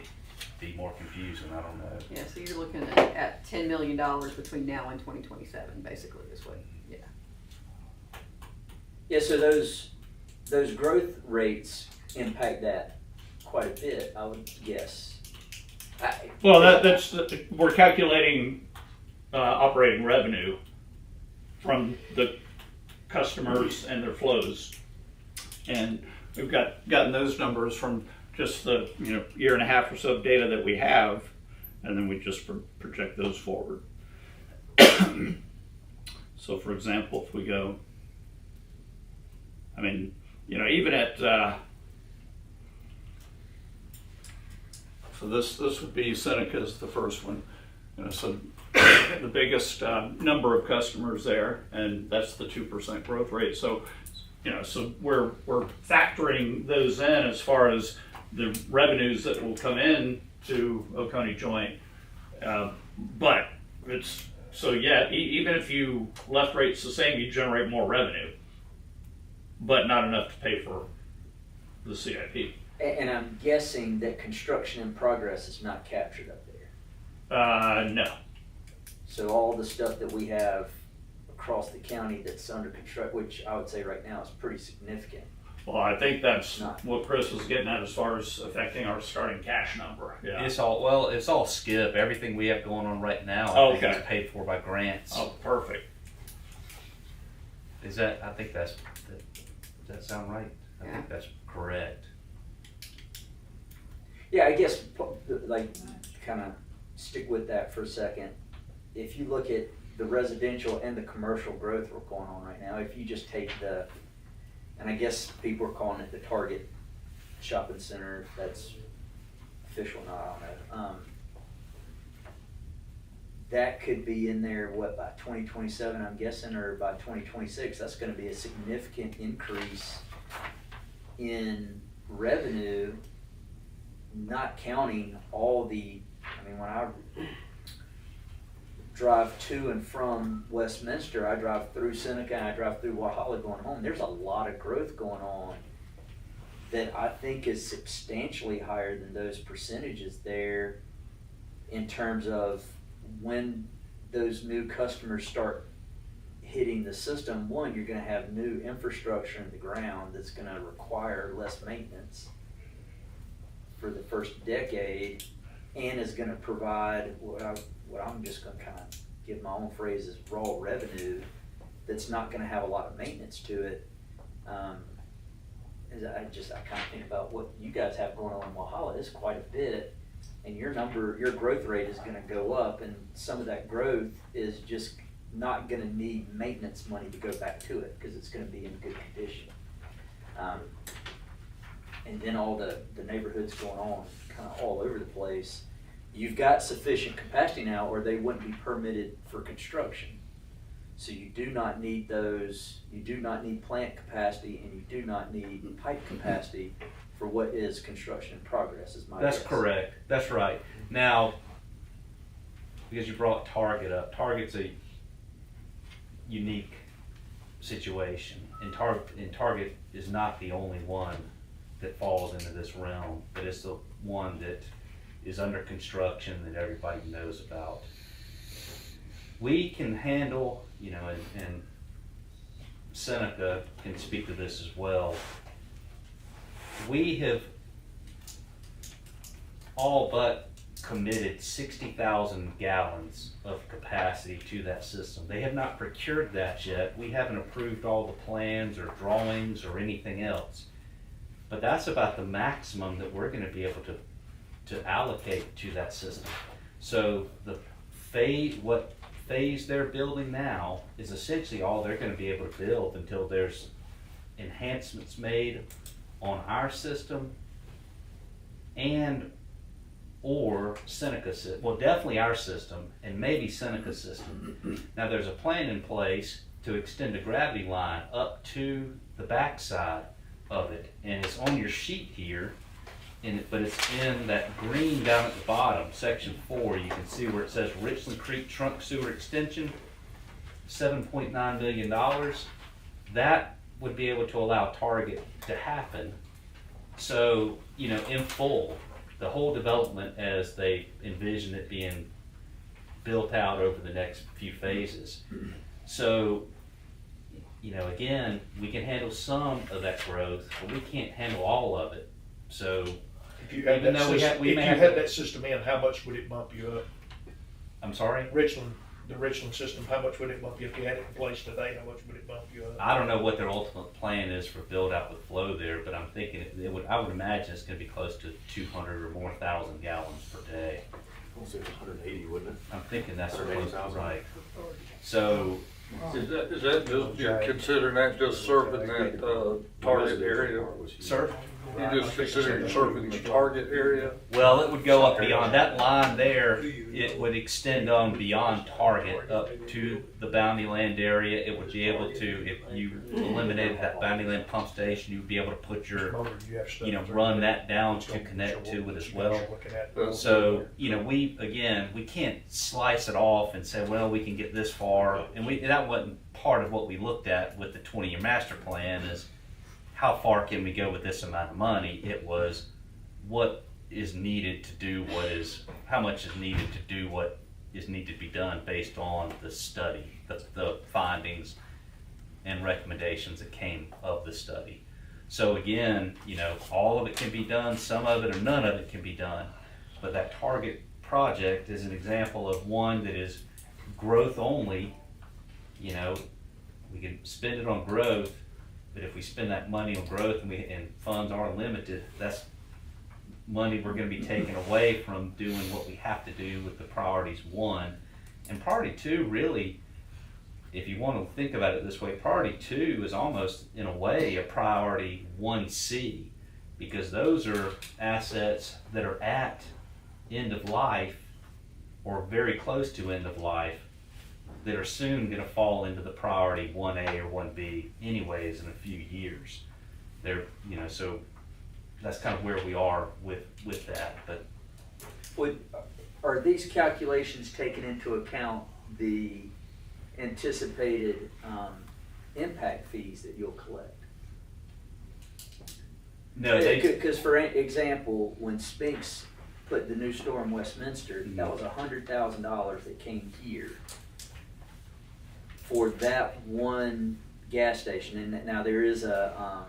be more confusing, I don't know. Yeah, so you're looking at $10 million between now and 2027, basically, this way, yeah. Yeah, so those growth rates impact that quite a bit, I would guess. Well, that's we're calculating operating revenue from the customers and their flows, and we've gotten those numbers from just the year and a half or so of data that we have, and then we just project those forward. So, for example, if we go, I mean, even at so this would be Seneca's the first one, so the biggest number of customers there, and that's the 2% growth rate. So, so we're factoring those in as far as the revenues that will come in to Oconee Joint, but it's so even if you left rates the same, you generate more revenue, but not enough to pay for the CIP. And I'm guessing that construction in progress is not captured up there. No. So all the stuff that we have across the county that's under construction, which I would say right now is pretty significant. Well, I think that's what Chris was getting at as far as affecting our starting cash number. Yeah. It's all skip. Everything we have going on right now, I think is paid for by grants. Oh, perfect. Does that sound right? I think that's correct. Yeah, I guess, like, kind of stick with that for a second. If you look at the residential and the commercial growth we're going on right now, if you just take and I guess people are calling it the Target Shopping Center, if that's official or not, I don't know. That could be in there, by 2027, I'm guessing, or by 2026, that's gonna be a significant increase in revenue, not counting all when I drive to and from Westminster, I drive through Seneca and I drive through Walhalla going home, there's a lot of growth going on that I think is substantially higher than those percentages there in terms of when those new customers start hitting the system. One, you're gonna have new infrastructure in the ground that's gonna require less maintenance for the first decade, and is gonna provide what I'm just gonna kind of give my own phrase as raw revenue that's not gonna have a lot of maintenance to it. I kind of think about what you guys have going on in Walhalla is quite a bit, and your growth rate is gonna go up, and some of that growth is just not gonna need maintenance money to go back to it, because it's gonna be in good condition. And then all the neighborhoods going on kind of all over the place. You've got sufficient capacity now, or they wouldn't be permitted for construction. So you do not need those, you do not need plant capacity, and you do not need pipe capacity for what is construction in progress, is my guess. That's correct. That's right. Now, because you brought Target up, Target's a unique situation, and Target is not the only one that falls into this realm, but it's the one that is under construction that everybody knows about. We can handle, you know, and Seneca can speak to this as well. We have all but committed 60,000 gallons of capacity to that system. They have not procured that yet. We haven't approved all the plans or drawings or anything else. But that's about the maximum that we're going to be able to allocate to that system. So the what phase they're building now is essentially all they're going to be able to build until there's enhancements made on our system and or Seneca system. Well, definitely our system and maybe Seneca system. Now there's a plan in place to extend a gravity line up to the backside of it, and it's on your sheet here, but it's in that green down at the bottom, section 4. You can see where it says Richland Creek Trunk Sewer Extension, $7.9 million. That would be able to allow Target to happen. So, you know, in full, the whole development as they envision it being built out over the next few phases. So, you know, again, we can handle some of that growth, but we can't handle all of it. So, If you had even that though system, we if may you have had to- that system in, how much would it bump you up? I'm sorry? The Richland system, how much would it bump you if you had it in place today? How much would it bump you up? I don't know what their ultimate plan is for build out with flow there, but I'm thinking I would imagine it's going to be close to 200 or more thousand gallons per day. I'll say 180, wouldn't it? I'm thinking that's close, 180,000. right? So, Is that just, you're considering that just serving that, target area? sir? You just considering serving the target area? Well, it would go up beyond that line there. It would extend on beyond Target up to the Bounty Land area. It would be able to, if you eliminated that Bounty Land pump station, you would be able to put your, you know, run that down to connect to it as well. So, you know, we can't slice it off and say, well, we can get this far. And that wasn't part of what we looked at with the 20-year master plan is how far can we go with this amount of money? It was what is needed to do how much is needed to do what is needed to be done based on the study, the findings and recommendations that came of the study. So again, you know, all of it can be done, some of it or none of it can be done. But that Target project is an example of one that is growth only. You know, we can spend it on growth, but if we spend that money on growth and funds are limited, that's money we're going to be taking away from doing what we have to do with the priorities 1. And priority 2, really, if you want to think about it this way, priority 2 is almost in a way a priority 1C, because those are assets that are at end of life or very close to end of life that are soon going to fall into the priority 1A or 1B anyways in a few years. They're, you know, so that's kind of where we are with that. But Are these calculations taking into account the anticipated impact fees that you'll collect? no, Because for example, when Spinks put the new store in Westminster, that was $100,000 that came here for that one gas station. And now there is a,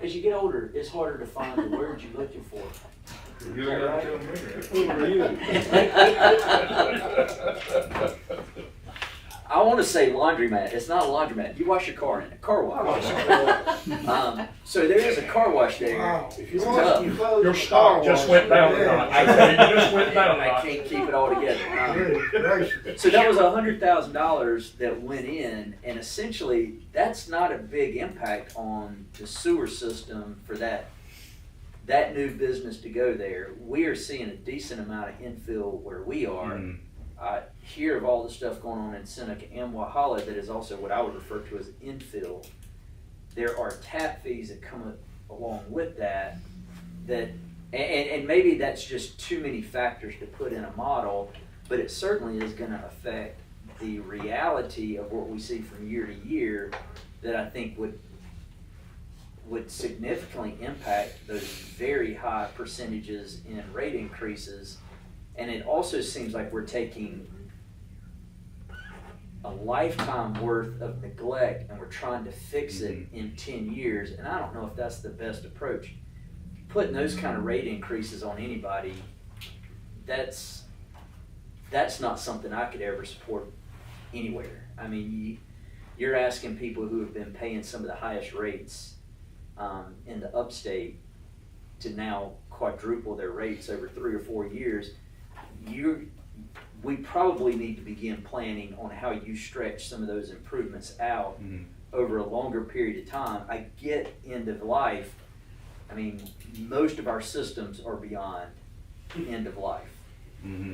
as you get older, it's harder to find the words you're looking for. You gotta tell me. I want to say laundromat. It's not a laundromat. You wash your car in a car wash. So there is a car wash there. Wow. It's tough. Your stock just went down a notch. I tell you, just went down a I notch. can't keep it all together. Goodness gracious. So that was $100,000 that went in, and essentially that's not a big impact on the sewer system for that new business to go there. We are seeing a decent amount of infill where we are. I hear of all the stuff going on in Seneca and Walhalla that is also what I would refer to as infill. There are tap fees that come along with that, and maybe that's just too many factors to put in a model, but it certainly is gonna affect the reality of what we see from year to year that I think would significantly impact those very high percentages in rate increases. And it also seems like we're taking a lifetime worth of neglect and we're trying to fix it in 10 years. And I don't know if that's the best approach. Putting those kind of rate increases on anybody, that's not something I could ever support anywhere. I mean, you're asking people who have been paying some of the highest rates in the upstate to now quadruple their rates over 3 or 4 years. We probably need to begin planning on how you stretch some of those improvements out over a longer period of time. I get end of life. I mean, most of our systems are beyond end of life.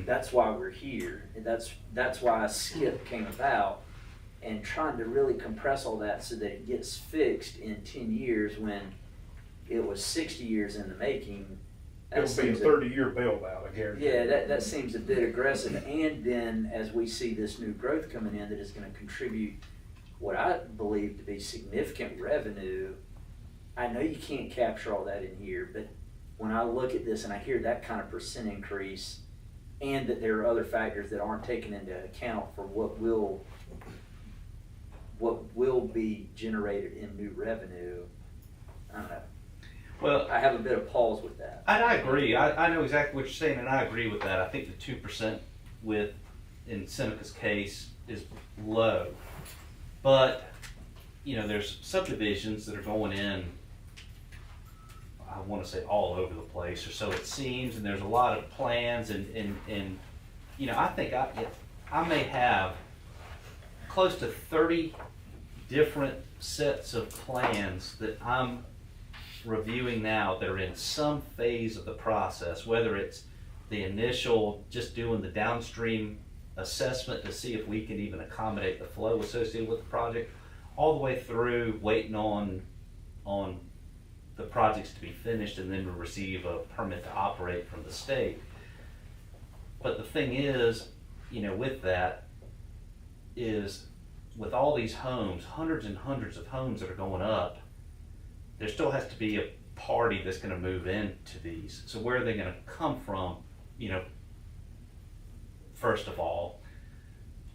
That's why we're here. And that's why SCIP came about, and trying to really compress all that so that it gets fixed in 10 years when it was 60 years in the making. It'll be a 30-year bailout, I guarantee. Yeah, that seems a bit aggressive. And then as we see this new growth coming in that is going to contribute what I believe to be significant revenue, I know you can't capture all that in here, but when I look at this and I hear that kind of percent increase, and that there are other factors that aren't taken into account for what will be generated in new revenue, I don't know. Well, I have a bit of pause with that. I agree. I know exactly what you're saying, and I agree with that. I think the 2% in Seneca's case is low. But, there's subdivisions that are going in, I want to say all over the place, or so it seems, and there's a lot of plans, and I think I may have close to 30 different sets of plans that I'm reviewing now that are in some phase of the process, whether it's the initial, just doing the downstream assessment to see if we can even accommodate the flow associated with the project, all the way through waiting on the projects to be finished and then to receive a permit to operate from the state. But the thing is, with that, is with all these homes, hundreds and hundreds of homes that are going up, there still has to be a party that's going to move into these. So where are they going to come from, first of all?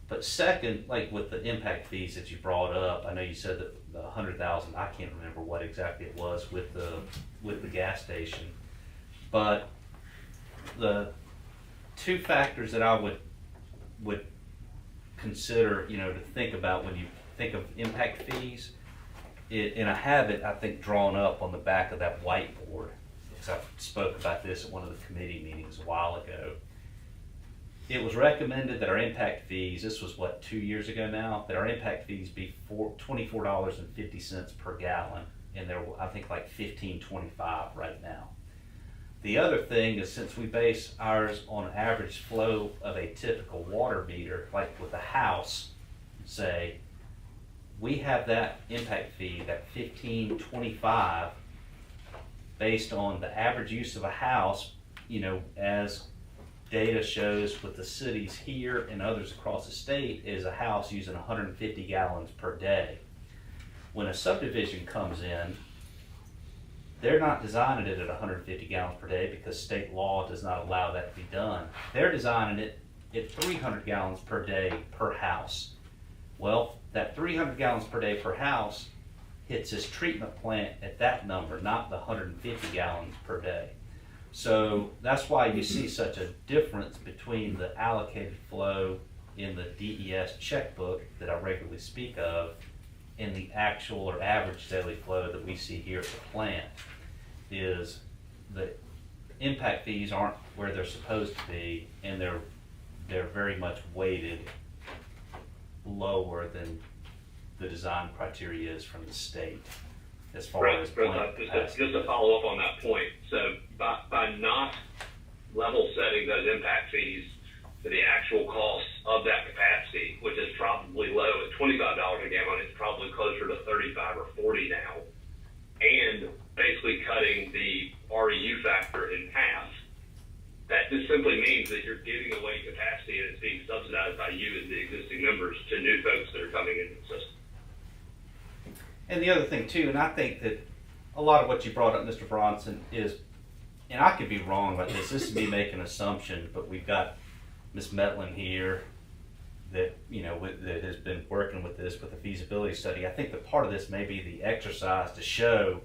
But second, like with the impact fees that you brought up, I know you said that the 100,000, I can't remember what exactly it was with the gas station. But the two factors that I would consider, to think about when you think of impact fees, and I have it, I think, drawn up on the back of that whiteboard, because I spoke about this at one of the committee meetings a while ago. It was recommended that our impact fees, this was 2 years ago now, that our impact fees be $24.50 per gallon, and they're, I think, like $15.25 right now. The other thing is, since we base ours on average flow of a typical water meter, like with a house, say, we have that impact fee, that $15.25, based on the average use of a house, as data shows with the cities here and others across the state, is a house using 150 gallons per day. When a subdivision comes in, they're not designing it at 150 gallons per day because state law does not allow that to be done. They're designing it at 300 gallons per day per house. Well, that 300 gallons per day per house hits this treatment plant at that number, not the 150 gallons per day. So that's why you see such a difference between the allocated flow in the DES checkbook that I regularly speak of and the actual or average daily flow that we see here at the plant. Is the impact fees aren't where they're supposed to be, and they're very much weighted lower than the design criteria is from the state as far as plant capacity. Just to follow up on that point, so by not level setting those impact fees to the actual cost of that capacity, which is probably low at $25 a gallon, it's probably closer to 35 or 40 now, and basically cutting the REU factor in half, that just simply means that you're giving away capacity and the new folks that are coming into the system. And the other thing too, and I think that a lot of what you brought up, Mr. Bronson, is, and I could be wrong about this is me making an assumption, but we've got Ms. Metlin here that, you know, that has been working with this, with the feasibility study. I think that part of this may be the exercise to show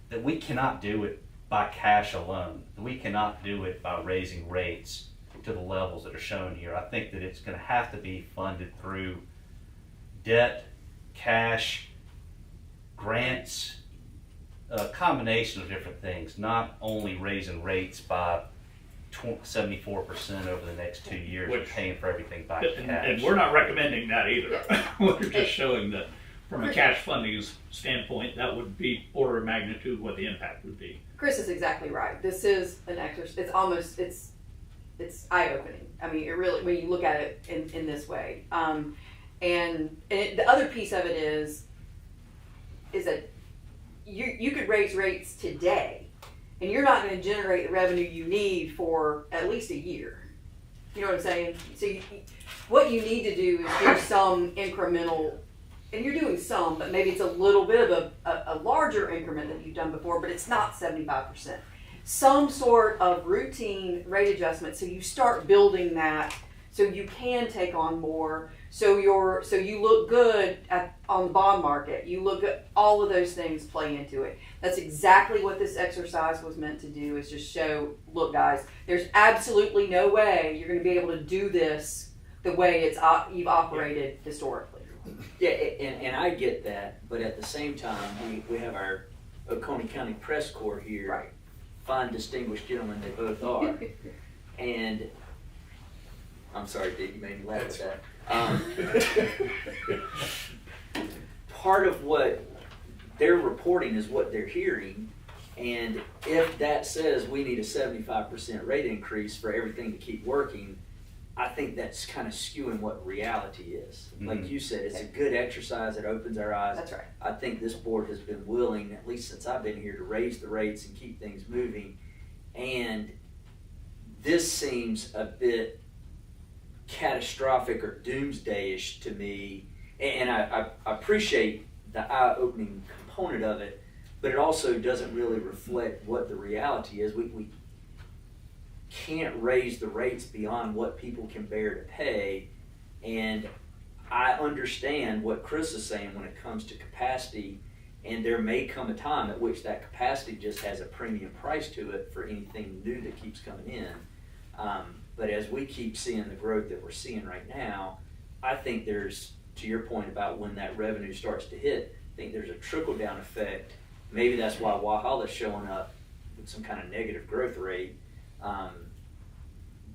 that we cannot do it by cash alone. We cannot do it by raising rates to the levels that are shown here. I think that it's going to have to be funded through debt, cash, grants, a combination of different things, not only raising rates by 74% over the next 2 years, Which- paying for everything by cash. And we're not recommending that either. We're just showing that from a cash funding standpoint, that would be order of magnitude what the impact would be. Chris is exactly right. This is an exercise. It's almost, it's eye-opening. I mean, it really, when you look at it in this way. The other piece of it is that you could raise rates today, and you're not going to generate the revenue you need for at least a year. You know what I'm saying? So what you need to do is do some incremental, and you're doing some, but maybe it's a little bit of a larger increment than you've done before, but it's not 75%. Some sort of routine rate adjustment, so you start building that so you can take on more, so you look good on the bond market. You look at all of those things play into it. That's exactly what this exercise was meant to do, is just show, look guys, there's absolutely no way you're going to be able to do this the way you've operated historically. Yeah, and I get that, but at the same time, we have our Oconee County Press Corps here. Right. Fine, distinguished gentlemen they both are. And I'm sorry, Dave, you made me laugh at that. Part of what they're reporting is what they're hearing, and if that says we need a 75% rate increase for everything to keep working, I think that's kind of skewing what reality is. Like you said, it's a good exercise. It opens our eyes. That's right. I think this board has been willing, at least since I've been here, to raise the rates and keep things moving. And this seems a bit catastrophic or doomsday-ish to me. And I appreciate the eye-opening component of it, but it also doesn't really reflect what the reality is. We can't raise the rates beyond what people can bear to pay. And I understand what Chris is saying when it comes to capacity, and there may come a time at which that capacity just has a premium price to it for anything new that keeps coming in. But as we keep seeing the growth that we're seeing right now, I think there's, to your point about when that revenue starts to hit, I think there's a trickle-down effect. Maybe that's why Walhalla's showing up with some kind of negative growth rate.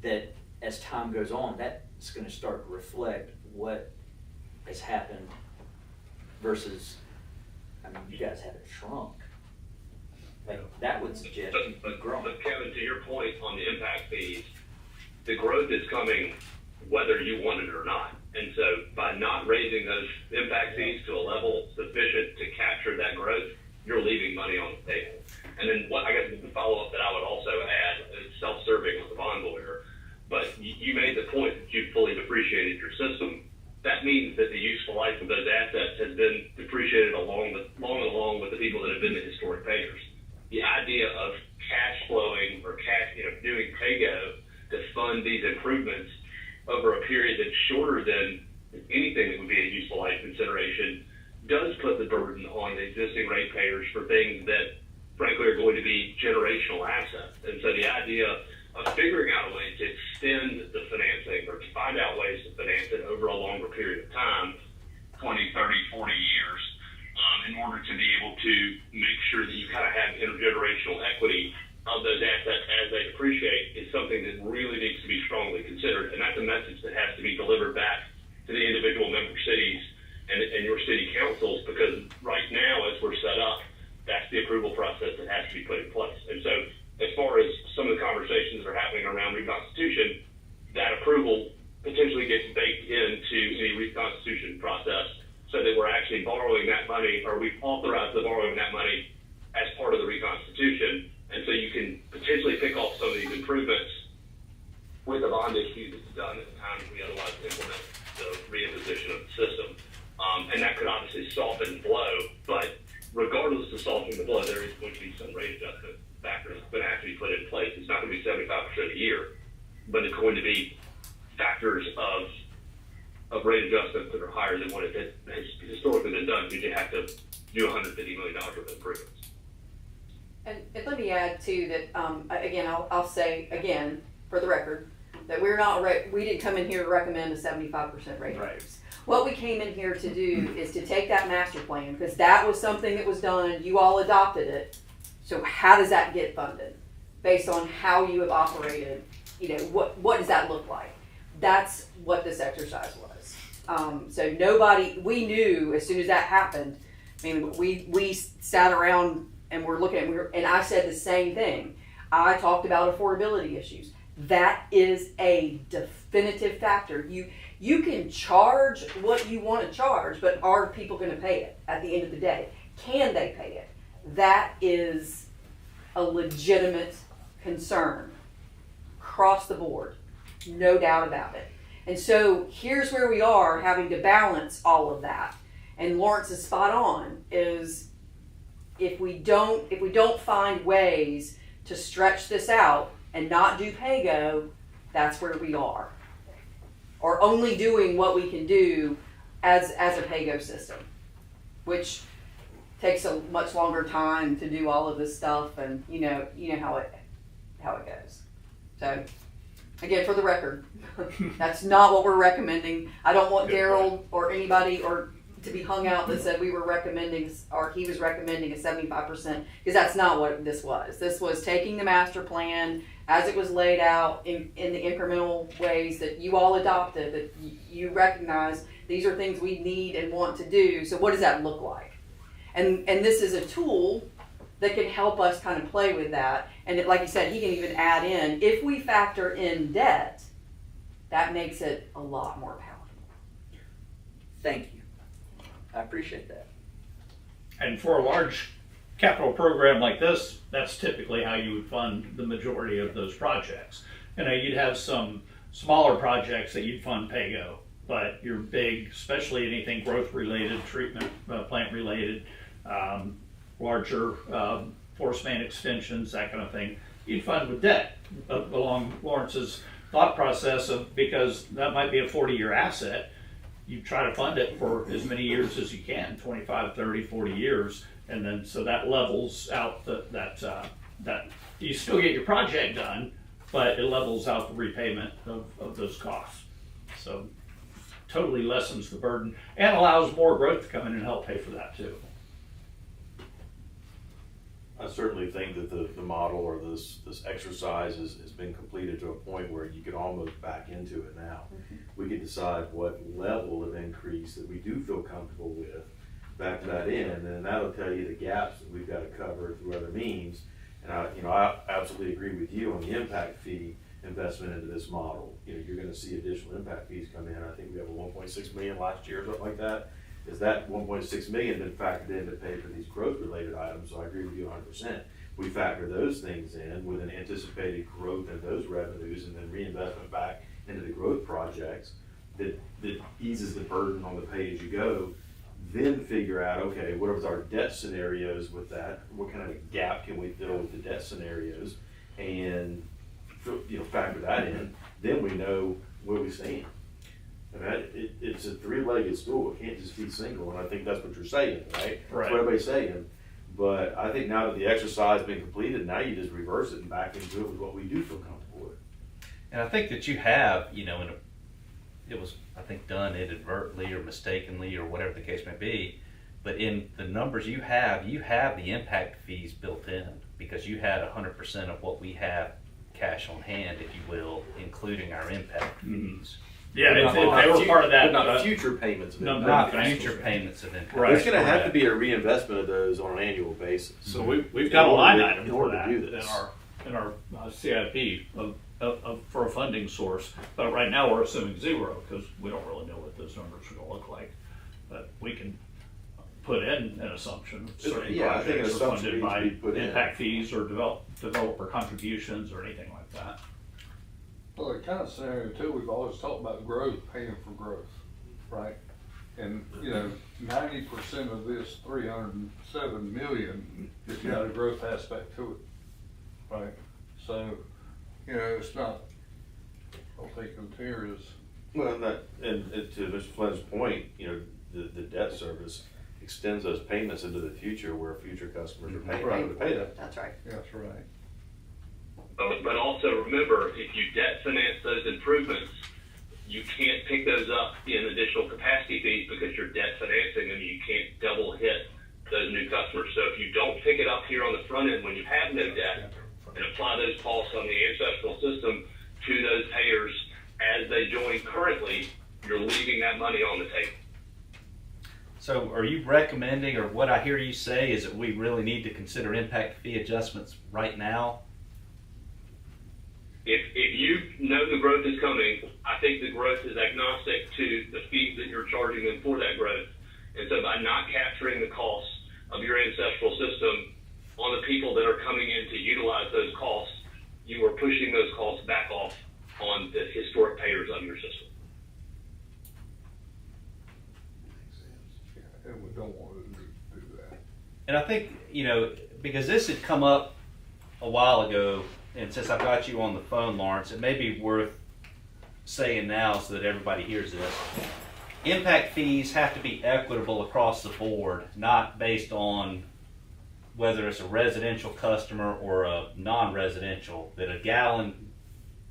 That as time goes on, that's going to start to reflect what has happened versus, I mean, you guys haven't shrunk. Like, that would suggest you've grown. But Kevin, to your point on the impact fees, the growth is coming whether you want it or not. And so by not raising those impact fees to a level sufficient to capture that growth, you're leaving money on the table. And then what I guess the follow-up that I would also add is self-serving with the bond lawyer. But you made the point that you fully depreciated your system. That means that the useful life of those assets has been depreciated along with the people that have been the historic payers. The idea of cash flowing or doing pay-go to fund these improvements over a period that's shorter than anything that would be a useful life consideration does put the burden on the existing ratepayers for things that frankly are going to be generational assets. And so the idea of figuring out a way to extend the financing or to find out ways to finance it over a longer period of time, 20, 30, 40 years, in order to be able to make sure that you kind of have intergenerational equity of those assets as they depreciate is something that really needs to be strongly considered. And that's a message that has to be delivered back to the individual member cities and your city councils, because right now, as we're set up, that's the approval process that has to be put in place. And so as far as some of the conversations that are happening around reconstitution, that approval potentially gets baked into the reconstitution process so that we're actually borrowing that money, or we've authorized the borrowing that money as part of the reconstitution. And so you can potentially pick off some of these improvements with the bond issue that's done at the time that we otherwise implement the the reimposition of the system. And that could obviously soften the blow, but regardless of softening the blow, there is going to be some rate adjustment factors that have to be put in place. It's not going to be 75% a year, but it's going to be factors of rate adjustments that are higher than what it has historically been done, because you have to do $150 million worth of improvements. And let me add too that, again, I'll say again, for the record, that we didn't come in here to recommend a 75% rate increase. What we came in here to do is to take that master plan, because that was something that was done, you all adopted it. So how does that get funded? Based on how you have operated, what does that look like? That's what this exercise was. So we knew as soon as that happened, I mean, we sat around and we're looking at, and I said the same thing. I talked about affordability issues. That is a definitive factor. You can charge what you want to charge, but are people going to pay it at the end of the day? Can they pay it? That is a legitimate concern across the board, no doubt about it. And so here's where we are having to balance all of that. And Lawrence is spot on, is if we don't find ways to stretch this out and not do PAYGO, that's where we are. Or only doing what we can do as a PAYGO system, which takes a much longer time to do all of this stuff, and you know how it goes. So again, for the record, that's not what we're recommending. I don't want Daryl or anybody to be hung out that said we were recommending, or he was recommending a 75%, because that's not what this was. This was taking the master plan as it was laid out in the incremental ways that you all adopted, that you recognize these are things we need and want to do. So what does that look like? And this is a tool that can help us kind of play with that. And like you said, he can even add in, if we factor in debt, that makes it a lot more palatable. Thank you. I appreciate that. And for a large capital program like this, that's typically how you would fund the majority of those projects. You'd have some smaller projects that you'd fund PAYGO, but your big, especially anything growth related, treatment plant related, larger force main extensions, that kind of thing, you'd fund with debt along Lawrence's thought process because that might be a 40-year asset. You try to fund it for as many years as you can, 25, 30, 40 years. And then, so that levels out that you still get your project done, but it levels out the repayment of those costs. So totally lessens the burden and allows more growth to come in and help pay for that too. I certainly think that the model or this exercise has been completed to a point where you could almost back into it now. Mm-hmm. We could decide what level of increase that we do feel comfortable with, back to that end, and then that'll tell you the gaps that we've got to cover through other means. And I absolutely agree with you on the impact fee investment into this model. You're going to see additional impact fees come in. I think we have a 1.6 million last year or something like that. Is that 1.6 million been factored in to pay for these growth related items? So I agree with you 100%. We factor those things in with an anticipated growth in those revenues and then reinvestment back into the growth projects that eases the burden on the pay as you go. Then figure out, okay, what are our debt scenarios with that? What kind of gap can we fill with the debt scenarios? And factor that in. Then we know where we stand. It's a three-legged stool. It can't just be single, and I think that's what you're saying, right? That's what everybody's saying. But I think now that the exercise has been completed, now you just reverse it and back into it with what we do feel comfortable with. And I think that you have, it was, I think, done inadvertently or mistakenly or whatever the case may be, but in the numbers you have the impact fees built in because you had 100% of what we have cash on hand, if you will, including our impact fees. Yeah, if they were part of that. But not future payments of impact. Not future payments of impact. Right. There's going to have to be a reinvestment of those on an annual basis. So we've got a line item for that in our CIP for a funding source. But right now we're assuming zero because we don't really know what those numbers are going to look like. But we can put in an assumption. Certain projects are funded by impact fees or developer contributions or anything like that. Well, the kind of scenario too, we've always talked about growth, paying for growth. right? And, 90% of this 307 million has got a growth aspect to it, right? So, it's not, I don't think the tier is. Well, and to Mr. Flynn's point, the debt service extends those payments into the future where future customers are paying to pay them. That's right. That's right. But also remember, if you debt finance those improvements, you can't pick those up in additional capacity fees because you're debt financing them. You can't double hit those new customers. So if you don't pick it up here on the front end when you have no debt and apply those costs on the ancestral system to those payers as they join currently, you're leaving that money on the table. So are you recommending, or what I hear you say is that we really need to consider impact fee adjustments right now? If you know the growth is coming, I think the growth is agnostic to the fees that you're charging them for that growth. And so by not capturing the costs of your ancestral system on the people that are coming in to utilize those costs, you are pushing those costs back off on the historic payers of your system. And we don't want to do that. And I think, because this had come up a while ago, and since I've got you on the phone, Lawrence, it may be worth saying now so that everybody hears this. Impact fees have to be equitable across the board, not based on whether it's a residential customer or a non-residential, that a gallon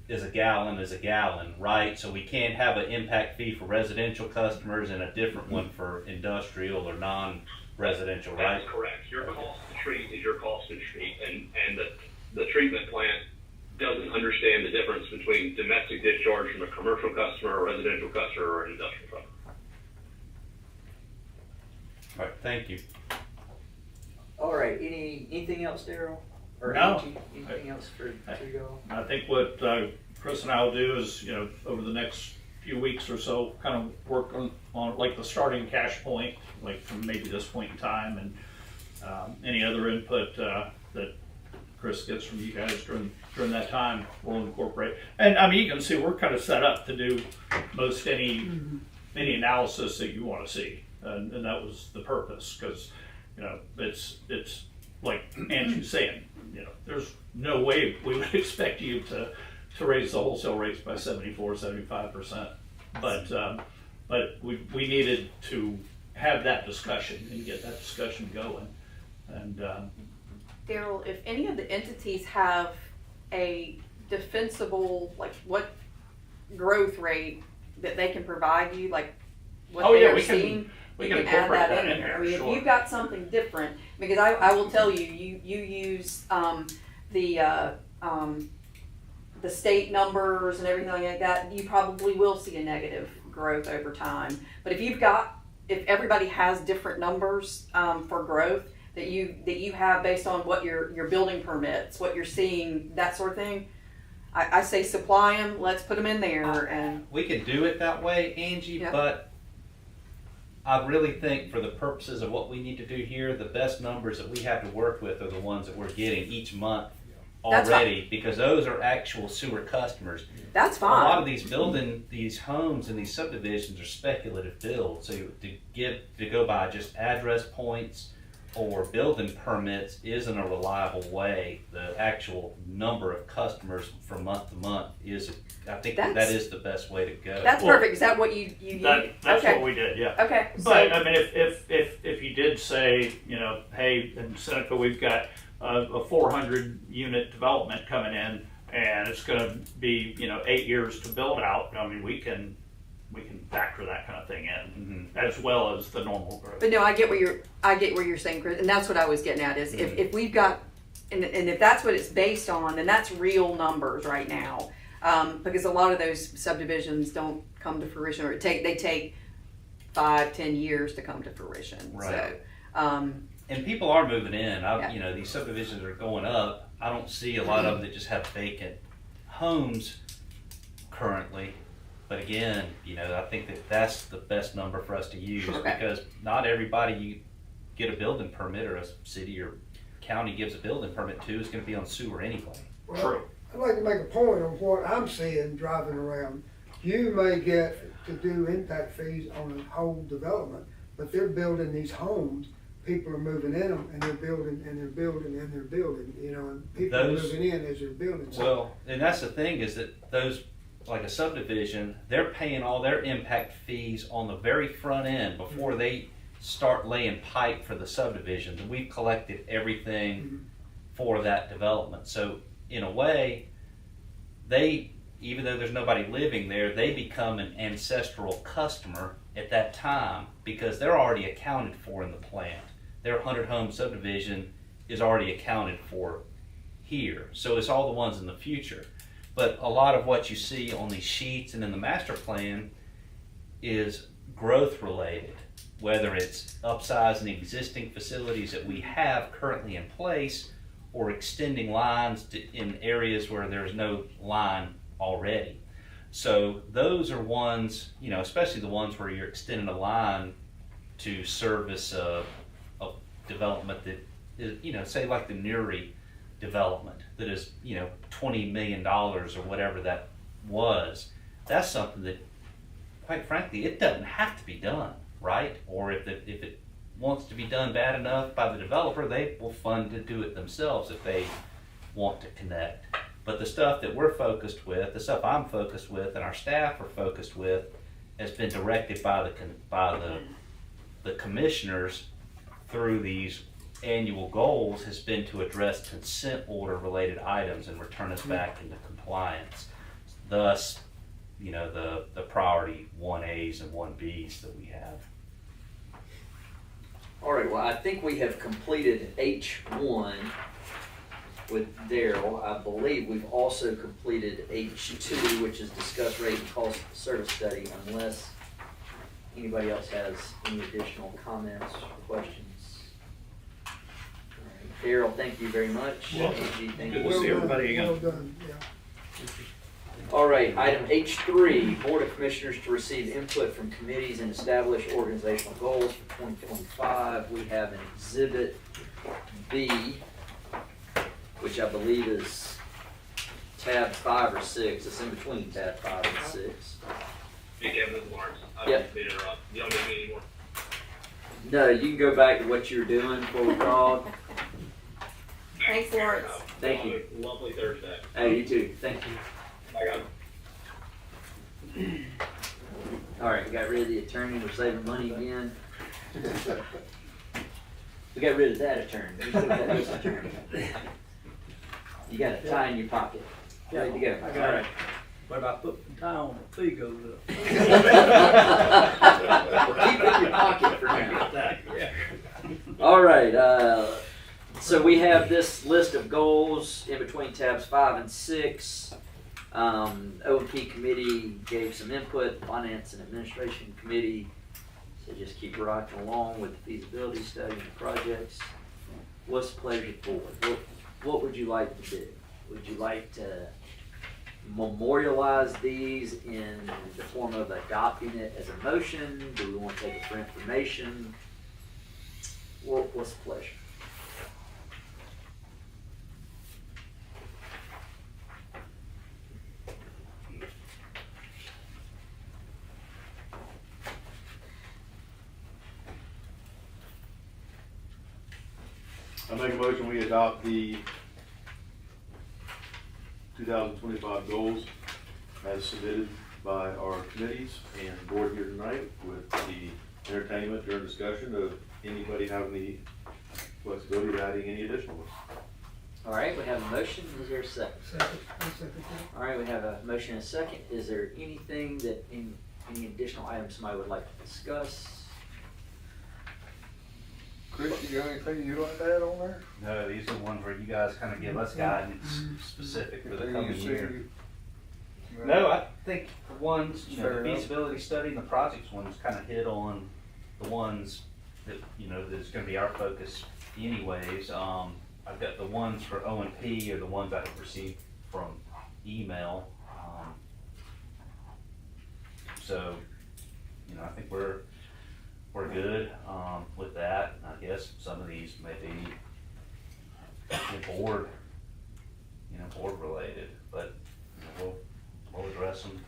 is a gallon, right? So we can't have an impact fee for residential customers and a different one for industrial or non-residential, right? That's correct. Your cost to treat is your cost to treat, and the treatment plant doesn't understand the difference between domestic discharge from a commercial customer, a residential customer, or an industrial customer. All right, thank you. All right, anything else, Daryl? Or No. Angie, anything else for y'all? I think what Chris and I will do is, over the next few weeks or so, kind of work on like the starting cash point, like from maybe this point in time, and any other input that Chris gets from you guys during that time, we'll incorporate. And I mean, you can see we're kind of set up to do most any analysis that you want to see, and that was the purpose, because it's like Angie's saying, there's no way we would expect you to raise the wholesale rates by 74-75%, but we needed to have that discussion and get that discussion going. And Daryl, if any of the entities have a defensible, like what growth rate that they can provide you, like what they're seeing, we you can add incorporate that in in there. here, I mean, sure. if you've got something different, because I will tell you, you use the state numbers and everything like that, you probably will see a negative growth over time. But if everybody has different numbers for growth that you have based on what your building permits, what you're seeing, that sort of thing, I say supply them. Let's put them in there, and We could do it that way, Angie, Yeah. but I really think for the purposes of what we need to do here, the best numbers that we have to work with are the ones that we're getting each month That's already, because those are actual sewer customers. that's A lot of fine. these homes and these subdivisions are speculative builds, so to go by just address points or building permits isn't a reliable way. The actual number of customers from month to month I think that That's- is the best way to go. That's Well, perfect. Is that what you that's okay? what we did, yeah. Okay. But I mean, if you did say, hey, in Seneca we've got a 400 unit development coming in, and it's going to be 8 years to build out. I mean, we can factor that kind of thing in, as well as the normal growth. But no, I get what you're saying, Chris, and that's what I was getting at is if we've got and if that's what it's based on, then that's real numbers right now. Because a lot of those subdivisions don't come to fruition, or they take 5-10 years to come to fruition. Right. So, And people are moving in. Yeah. These subdivisions are going up. I don't see a lot of them that just have vacant homes currently. But again, I think that's the best number for us to use, Sure. because not everybody you get a building permit, or a city or county gives a building permit to, is going to be on sewer anyway. Well, True. I'd like to make a point on what I'm seeing driving around. You may get to do impact fees on a whole development, but they're building these homes, people are moving in them, and they're building, and they're building, and they're building, you know, and people are Those- moving in as they're building. Well, and that's the thing is that those, like a subdivision, they're paying all their impact fees on the very front end before they start laying pipe for the subdivision. And we've collected everything for that development. So in a way, they, even though there's nobody living there, they become an ancestral customer at that time because they're already accounted for in the plan. Their 100-home subdivision is already accounted for here. So it's all the ones in the future. But a lot of what you see on these sheets and in the master plan is growth related, whether it's upsizing existing facilities that we have currently in place or extending lines in areas where there's no line already. So those are ones, you know, especially the ones where you're extending a line to service a development that is, you know, say like the Newry development that is, you know, $20 million or whatever that was. That's something that, quite frankly, it doesn't have to be done, right? Or if it wants to be done bad enough by the developer, they will fund to do it themselves if they want to connect. But the stuff that we're focused with, the stuff I'm focused with and our staff are focused with, has been directed by the commissioners through these annual goals, has been to address consent order related items and return us back into compliance. Thus, you know, the priority 1As and 1Bs that we have. All right, well, I think we have completed H1 with Daryl. I believe we've also completed H2, which is discuss rate and cost of the service study, unless anybody else has any additional comments or questions. All right, Daryl, thank you very much. AG, thank you. Good to see everybody again. Well done, yeah. All right, item H3, Board of Commissioners to receive input from committees and establish organizational goals for 2025. We have an Exhibit B, which I believe is tab 5 or 6. It's in between tab 5 and 6. Hey, Kevin, this is Lawrence. I Yep. didn't interrupt. You don't need me anymore. No, you can go back to what you were doing before we called. Thanks, Lawrence. Thank you. Lovely Thursday. Hey, you too. Thank you. I got it. All right, we got rid of the attorney. We're saving money again. We got rid of that attorney. We still got this attorney. You got a tie in your pocket. Ready to go. I got All it. right. But I put the tie on, the fee goes up. Well, keep it in your pocket for now. Yeah. All right, so we have this list of goals in between tabs 5 and 6. O&P committee gave some input, Finance and Administration committee, so just keep rocking along with the feasibility study and the projects. What's the pleasure of the board? What would you like to do? Would you like to memorialize these in the form of adopting it as a motion? Do we want to take it for information? What's the pleasure? I make a motion, we adopt the 2025 goals as submitted by our committees and board here tonight, with the entertainment during discussion of anybody having the flexibility of adding any additional ones. All right, we have a motion. Is there a second? Second, I'll second that. All right, we have a motion and a second. Is there anything that, any additional items somebody would like to discuss? Chris, you got anything you want to add on there? No, these are the ones where you guys kind of give us guidance specific for the Anything coming you see year. you- No, I think the ones, you know, Fair the enough. feasibility study and the projects ones kind of hit on the ones that, you know, that's gonna be our focus anyways. I've got the ones for O&P are the ones I have received from email. So, you know, I think we're good, with that. I guess some of these may be board related, but you know, we'll address them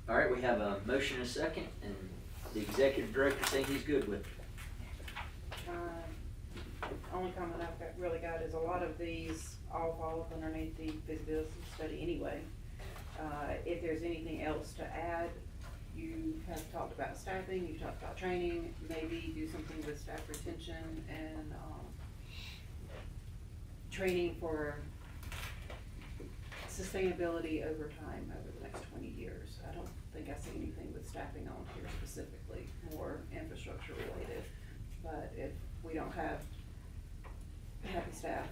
All right, we have a motion and a second, and the executive director saying he's good with it. Only comment really got is a lot of these all fall up underneath the feasibility study anyway. If there's anything else to add, you have talked about staffing, you've talked about training, maybe do something with staff retention and, training for sustainability over time over the next 20 years. I don't think I see anything with staffing on here specifically, more infrastructure related. But if we don't have happy staff,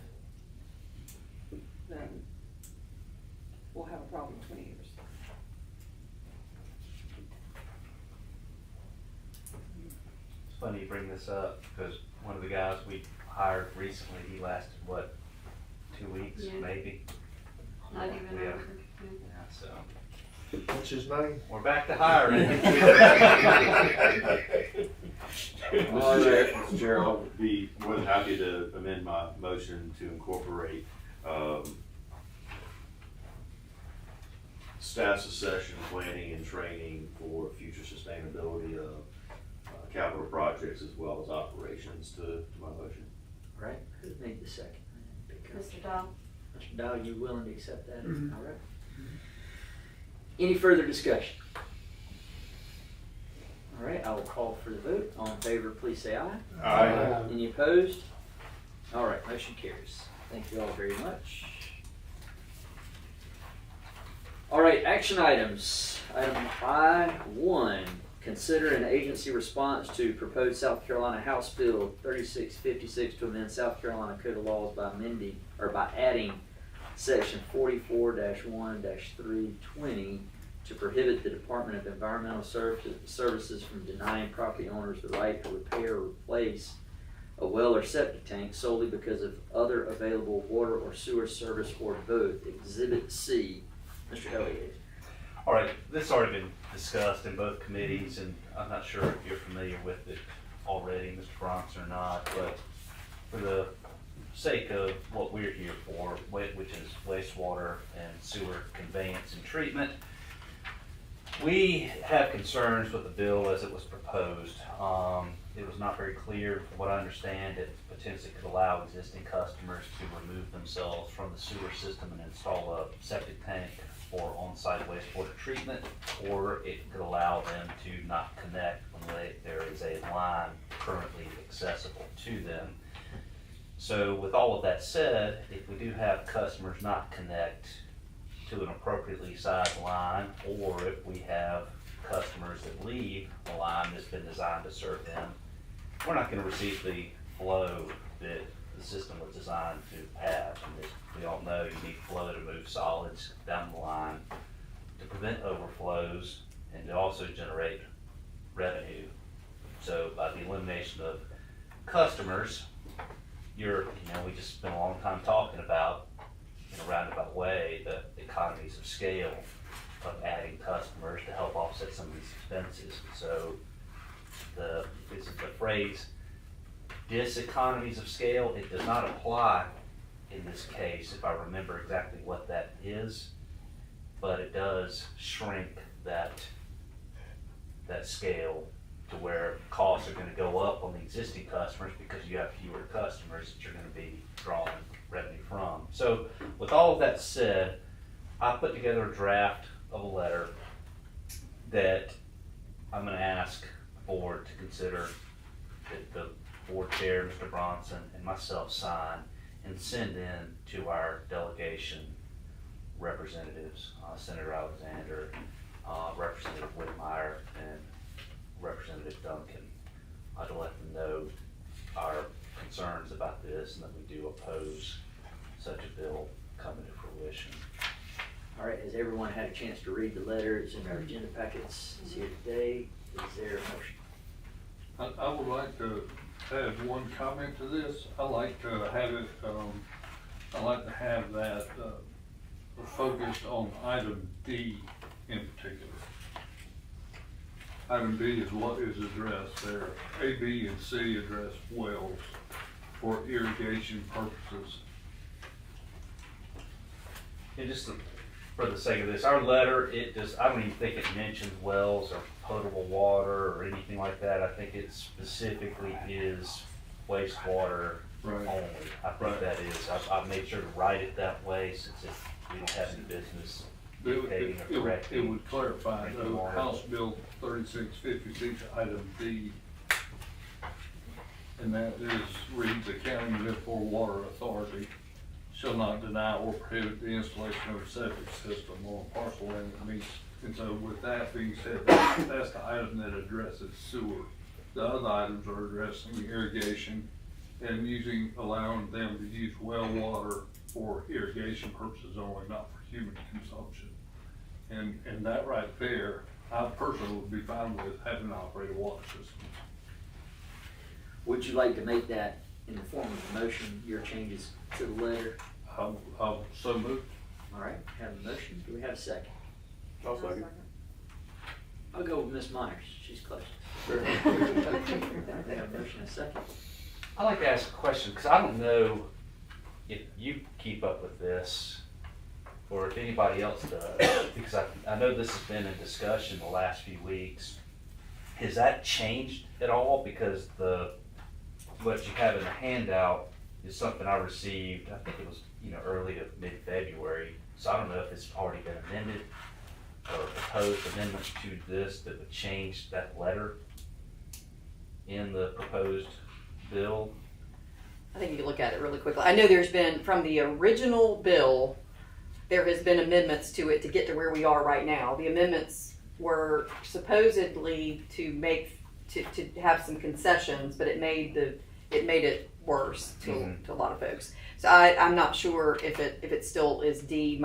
then we'll have a problem in 20 years. It's funny you bring this up, because one of the guys we hired recently, he lasted, what, 2 weeks, Yeah. maybe? Not even Yeah. over. Yeah, so, What's his name? we're back to hiring. Mr. Chair, I'll be more than happy to amend my motion to incorporate, staff succession, planning and training for future sustainability of capital projects as well as operations to my motion. All right, who made the second? Mr. Dahl? Mr. Dow, you willing to accept that? Mhm. All right. Any further discussion? All right, I will call for the vote. All in favor, please say aye. Aye. Any opposed? All right, motion carries. Thank you all very much. All right, action items. Item I-1, consider an agency response to proposed South Carolina House Bill 3656 to amend South Carolina Code of Laws by adding section 44-1-320 to prohibit the Department of Environmental Services from denying property owners the right to repair or replace a well or septic tank solely because of other available water or sewer service or both. Exhibit C. Mr. Elliott. All right, this has already been discussed in both committees, and I'm not sure if you're familiar with it already, Mr. Bronson, or not, but for the sake of what we're here for, which is wastewater and sewer conveyance and treatment, we have concerns with the bill as it was proposed. It was not very clear. From what I understand, it potentially could allow existing customers to remove themselves from the sewer system and install a septic tank for on-site wastewater treatment, or it could allow them to not connect when there is a line currently accessible to them. So with all of that said, if we do have customers not connect to an appropriately sized line, or if we have customers that leave the line that's been designed to serve them, we're not going to receive the flow that the system was designed to have. And as we all know, you need flow to move solids down the line to prevent overflows and to also generate revenue. So by the elimination of customers, we just spent a long time talking about, in a roundabout way, the economies of scale of adding customers to help offset some of these expenses. So the phrase diseconomies of scale, it does not apply in this case, if I remember exactly what that is, but it does shrink that scale to where costs are going to go up on the existing customers because you have fewer customers that you're going to be drawing revenue from. So with all of that said, I put together a draft of a letter that I'm going to ask the board to consider, that the board chair, Mr. Bronson, and myself sign and send in to our delegation representatives, Senator Alexander, Representative Whitmire, and Representative Duncan, to let them know our concerns about this and that we do oppose such a bill coming to fruition. All right, has everyone had a chance to read the letter? It's in our agenda packets. It's here today. Is there a motion? I would like to add one comment to this. I like to have it, that focused on item D in particular. Item D is what is addressed there. A, B, and C address wells for irrigation purposes. And just to for the sake of this, our letter, I don't even think it mentions wells or potable water or anything like that. I think it specifically is wastewater Right. only. I think that is, I made sure to write it that way since we don't have any business dictating or It correcting. would clarify, drinking though, water. House Bill 3656, item D. And that reads, the county municipal water authority shall not deny or prohibit the installation of a septic system on parcel land that meets. And so with that being said, that's the item that addresses sewer. The other items are addressing irrigation and allowing them to use well water for irrigation purposes only, not for human consumption. And that right there, I personally would be fine with having to operate a water system. Would you like to make that in the form of a motion, your changes to the letter? I'll so move. All right, have a motion. Do we have a second? I'll second. I'll go with Ms. Myers. She's close. Sure. We have a motion and a second. I'd like to ask a question, because I don't know if you keep up with this or if anybody else does, because I know this has been in discussion the last few weeks. Has that changed at all? Because what you have in the handout is something I received, I think it was, early to mid-February. So I don't know if it's already been amended or proposed amendments to this that would change that letter in the proposed bill. I think you can look at it really quickly. I know there's been, from the original bill, there has been amendments to it to get to where we are right now. The amendments were supposedly to have some concessions, but it made it worse to a lot of folks. So I'm not sure if it still is D.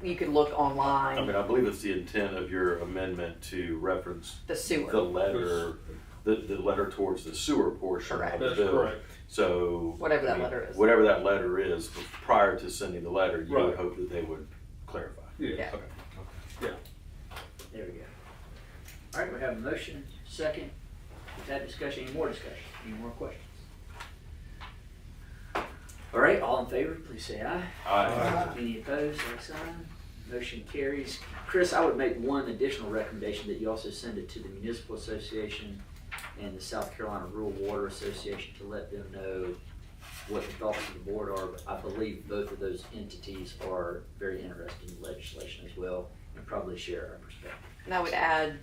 You could look online. I mean, I believe it's the intent of your amendment to reference The sewer. the letter, the letter towards the sewer portion Correct. of the That's bill. correct. So. Whatever that I mean, letter is. Whatever that letter is, prior to sending the letter, you would Right. hope that they would clarify. Yeah. Okay. There we go. All right, we have a motion, second. We've had discussion, any more discussion, any more questions? All right, all in favor, please say aye. Aye. Any opposed, like sign. Motion carries. Chris, I would make one additional recommendation that you also send it to the Municipal Association and the South Carolina Rural Water Association to let them know what the thoughts of the board are. But I believe both of those entities are very interested in legislation as well and probably share our perspective. And I would add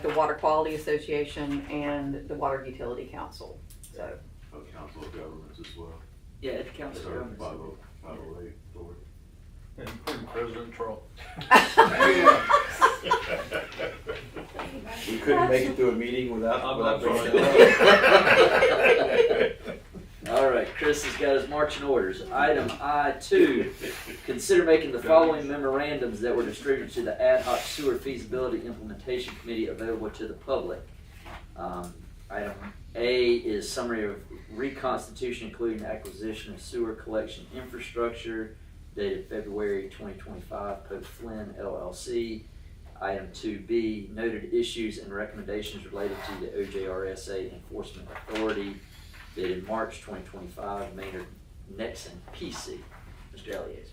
the Water Quality Association and the Water Utility Council. So Council of Governments as well. Yeah, at the council of governments. 508 authority. Including President Trump. We couldn't make it through a meeting without bringing sorry. it up. All right, Chris has got his marching orders. Item I-2, consider making the following memorandums that were distributed to the Ad Hoc Sewer Feasibility Implementation Committee available to the public. Item A is summary of reconstitution, including acquisition of sewer collection infrastructure, dated February 2025, Pope Flynn LLC. Item 2B, noted issues and recommendations related to the OJRSA Enforcement Authority, dated March 2025, Maynard Nexon PC. Mr. Elliott.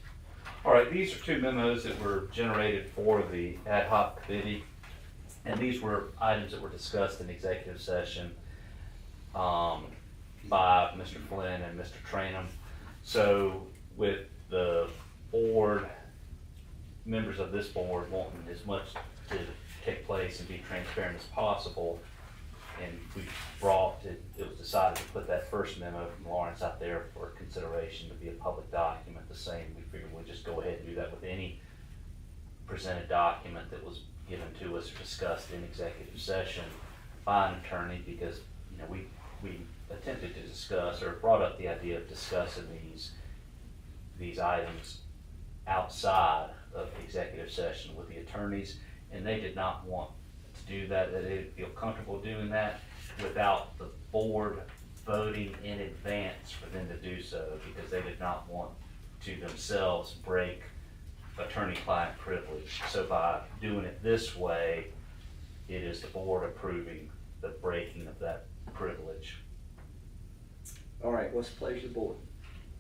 All right, these are two memos that were generated for the ad hoc committee, and these were items that were discussed in executive session by Mr. Flynn and Mr. Trainum. So with the board, members of this board wanting as much to take place and be transparent as possible, and we it was decided to put that first memo from Lawrence out there for consideration to be a public document. The same, we figured we'd just go ahead and do that with any presented document that was given to us or discussed in executive session by an attorney, because we attempted to discuss or brought up the idea of discussing these items outside of executive session with the attorneys, and they did not want to do that. They didn't feel comfortable doing that without the board voting in advance for them to do so, because they did not want to themselves break attorney-client privilege. So by doing it this way, it is the board approving the breaking of that privilege. All right, what's the pleasure of the board?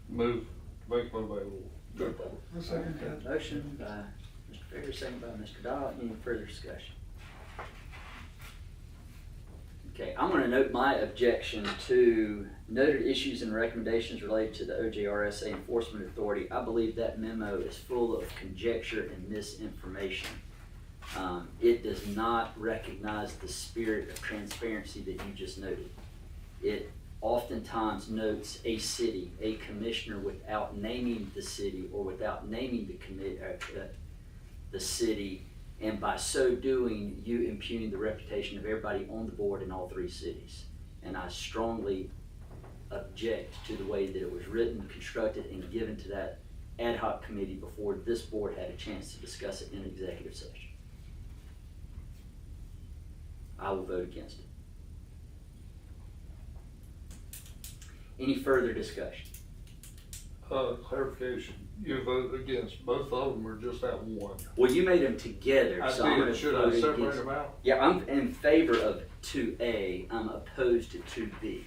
Move, make them available. I'll second that. Motion by Mr. Fair, second by Mr. Dodd. Any further discussion? Okay, I'm gonna note my objection to noted issues and recommendations related to the OJRSA Enforcement Authority. I believe that memo is full of conjecture and misinformation. It does not recognize the spirit of transparency that you just noted. It oftentimes notes a city, a commissioner, without naming the city or without naming the city, and by so doing, you impugn the reputation of everybody on the board in all three cities. And I strongly object to the way that it was written, constructed, and given to that ad hoc committee before this board had a chance to discuss it in executive session. I will vote against it. Any further discussion? Clarification, you vote against both of them or just that one? Well, you made them together, I so I'm gonna did, should I vote separate against. them out? Yeah, I'm in favor of 2A, I'm opposed to 2B.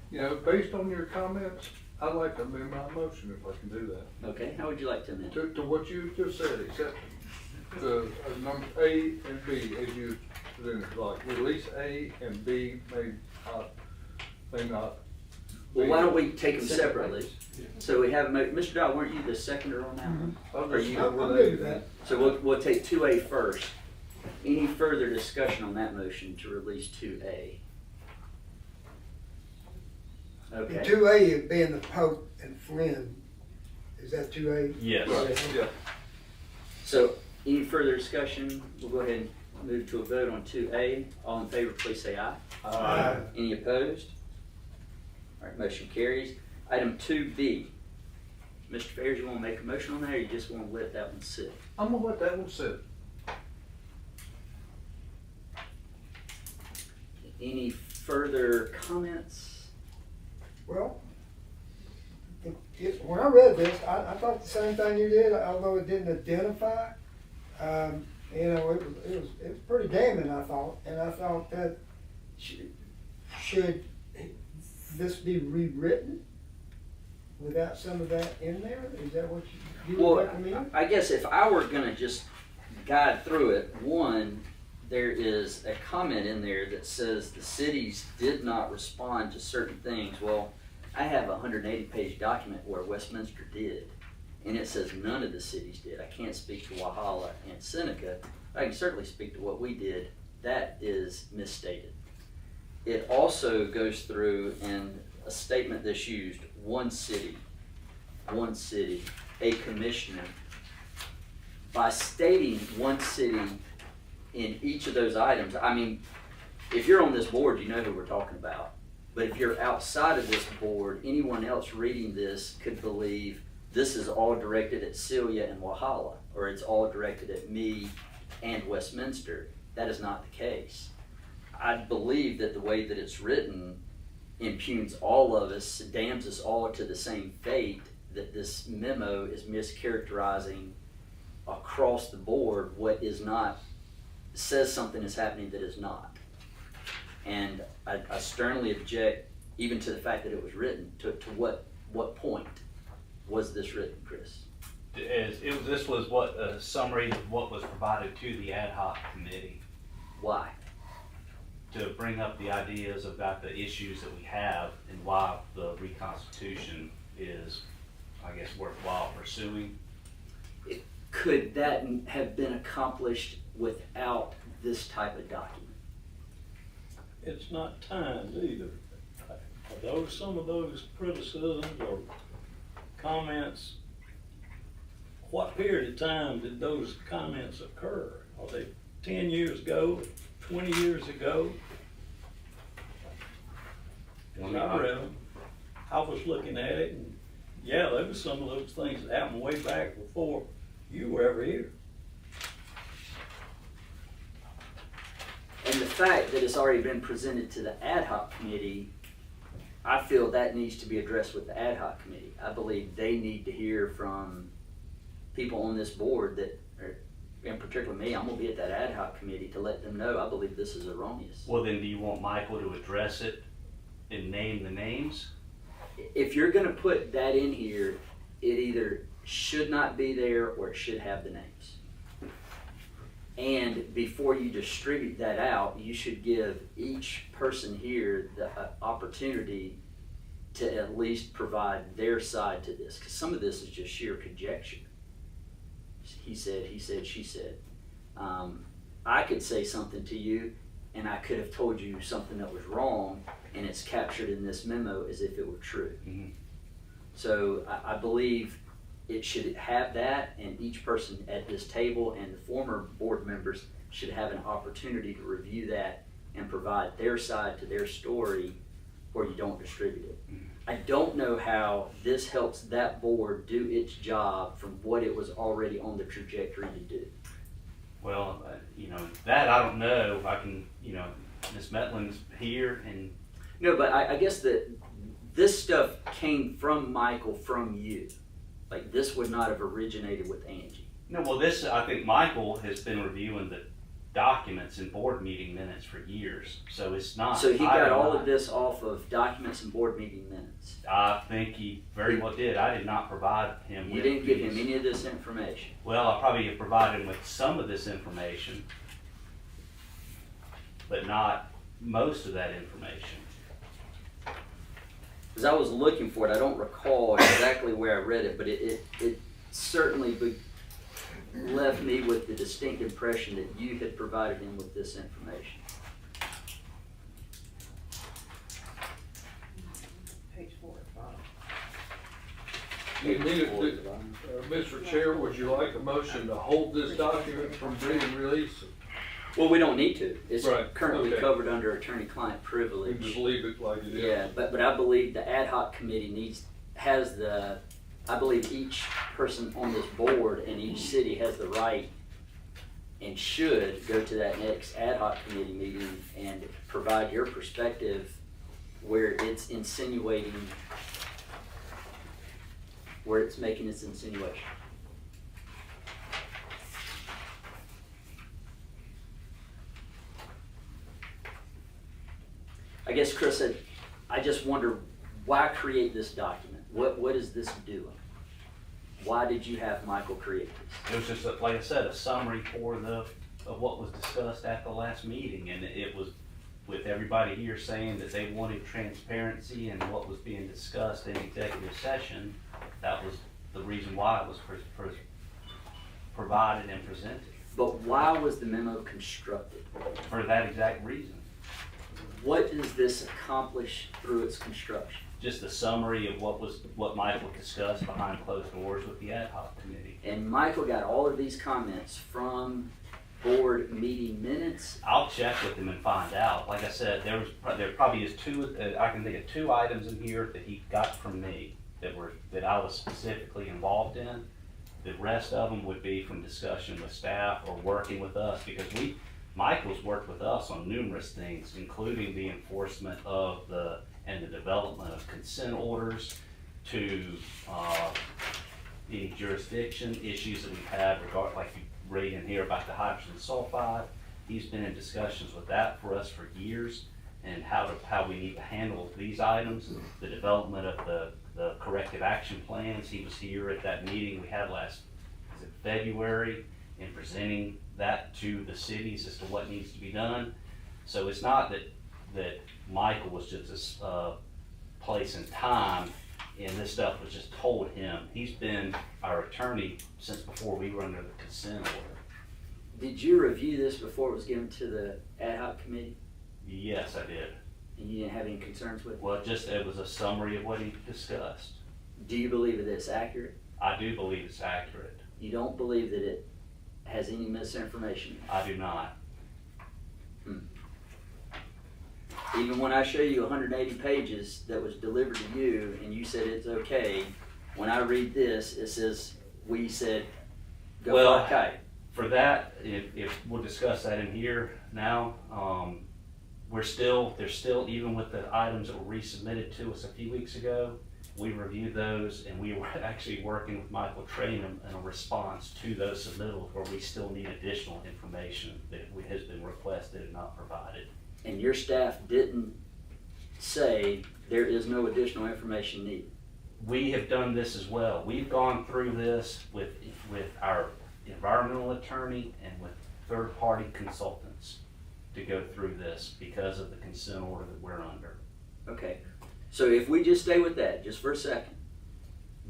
You know, based on your comments, I'd like to amend my motion if I can do that. Okay, how would you like to amend? To what you just said, except the number A and B, as you presented, like release A and B may not. Well, why don't we take them separately? So we have, Mr. Dodd, weren't you the seconder on that one? Are you? I'm good with that. So we'll take 2A first. Any further discussion on that motion to release 2A? And Okay. 2A is being the Pope and Flynn. Is that 2A? Yes. Yeah. So any further discussion? We'll go ahead and move to a vote on 2A. All in favor, please say aye. Aye. Any opposed? All right, motion carries. Item 2B. Mr. Fayers, you want to make a motion on that, or you just want to let that one sit? I'm gonna let that one sit. Any further comments? Well, when I read this, I thought the same thing you did, although it didn't identify. You know, it was pretty damning, I thought, and I thought that should this be rewritten without some of that in there? Is that what you would Well, recommend? I guess if I were gonna just guide through it, one, there is a comment in there that says the cities did not respond to certain things. Well, I have a 180-page document where Westminster did, and it says none of the cities did. I can't speak to Walhalla and Seneca. I can certainly speak to what we did. That is misstated. It also goes through, and a statement that's used, one city, a commissioner. By stating one city in each of those items, I mean, if you're on this board, you know who we're talking about. But if you're outside of this board, anyone else reading this could believe this is all directed at Celia and Walhalla, or it's all directed at me and Westminster. That is not the case. I believe that the way that it's written impugns all of us, damns us all to the same fate, that this memo is mischaracterizing across the board what is not, says something is happening that is not. And I sternly object even to the fact that it was written. To what point was this written, Chris? This was what a summary of what was provided to the ad hoc committee Why? to bring up the ideas about the issues that we have and why the reconstitution is, I guess, worthwhile pursuing. Could that have been accomplished without this type of document? It's not timed either. Some of those criticisms or comments, what period of time did those comments occur? Are they 10 years ago, 20 years ago? When I read them, I was looking at it, and yeah, there was some of those things that happened way back before you were ever here. And the fact that it's already been presented to the ad hoc committee, I feel that needs to be addressed with the ad hoc committee. I believe they need to hear from people on this board that, or in particular me, I'm gonna be at that ad hoc committee to let them know I believe this is erroneous. Well, then do you want Michael to address it and name the names? If you're gonna put that in here, it either should not be there or it should have the names. And before you distribute that out, you should give each person here the opportunity to at least provide their side to this, because some of this is just sheer conjecture. He said, she said. I could say something to you, and I could have told you something that was wrong, and it's captured in this memo as if it were true. Mhm. So I believe it should have that, and each person at this table and the former board members should have an opportunity to review that and provide their side to their story, or you don't distribute it. I don't know how this helps that board do its job from what it was already on the trajectory to do. Well, that I don't know. I can, Ms. Metlin's here and. No, but I guess that this stuff came from Michael, from you. Like, this would not have originated with Angie. No, well, I think Michael has been reviewing the documents and board meeting minutes for years, so it's not. So he got all of this off of documents and board meeting minutes. I think he very well did. I did not provide him with. You didn't give him any of this information. Well, I probably have provided him with some of this information, but not most of that information. Because I was looking for it, I don't recall exactly where I read it, but it certainly left me with the distinct impression that you had provided him with this information. Page 4 or 5. You need it, Mr. Chair, would you like a motion to hold this document from being released? Well, we don't need to. It's Right, currently okay. covered under attorney-client We privilege. just leave it like it is? Yeah, but I believe the ad hoc committee I believe each person on this board and each city has the right and should go to that next ad hoc committee meeting and provide your perspective where it's insinuating, where it's making its insinuation. I guess Chris said, I just wonder, why create this document? What is this doing? Why did you have Michael create this? It was just, like I said, a summary of what was discussed at the last meeting, and it was with everybody here saying that they wanted transparency in what was being discussed in executive session. That was the reason why it was provided and presented, But why was the memo constructed? for that exact reason. What does this accomplish through its construction? Just a summary of what Michael discussed behind closed doors with the ad hoc committee. And Michael got all of these comments from board meeting minutes. I'll check with him and find out. Like I said, there probably is I can think of 2 items in here that he got from me that I was specifically involved in. The rest of them would be from discussion with staff or working with us, because Michael's worked with us on numerous things, including the enforcement of and the development of consent orders, to any jurisdiction issues that we've had like you read in here about the hydrogen sulfide. He's been in discussions with that for us for years, and how we need to handle these items, the development of the corrective action plans. He was here at that meeting we had last February, and presenting that to the cities as to what needs to be done. So it's not that Michael was just this place and time, and this stuff was just told him. He's been our attorney since before we were under the consent order. Did you review this before it was given to the ad hoc committee? Yes, I did. And you didn't have any concerns with it? Well, it was a summary of what he discussed. Do you believe that it's accurate? I do believe it's accurate. You don't believe that it has any misinformation? I do not. Even when I show you 180 pages that was delivered to you and you said it's okay, when I read this, it says, we said, go Well, fly kite. For that, if we'll discuss that in here now, there's still, even with the items that were resubmitted to us a few weeks ago, we reviewed those, and we were actually working with Michael Trainum in a response to those submittals where we still need additional information that has been requested and not provided. And your staff didn't say there is no additional information needed? we have done this as well. We've gone through this with our environmental attorney and with third-party consultants to go through this because of the consent order that we're under. Okay, so if we just stay with that just for a second,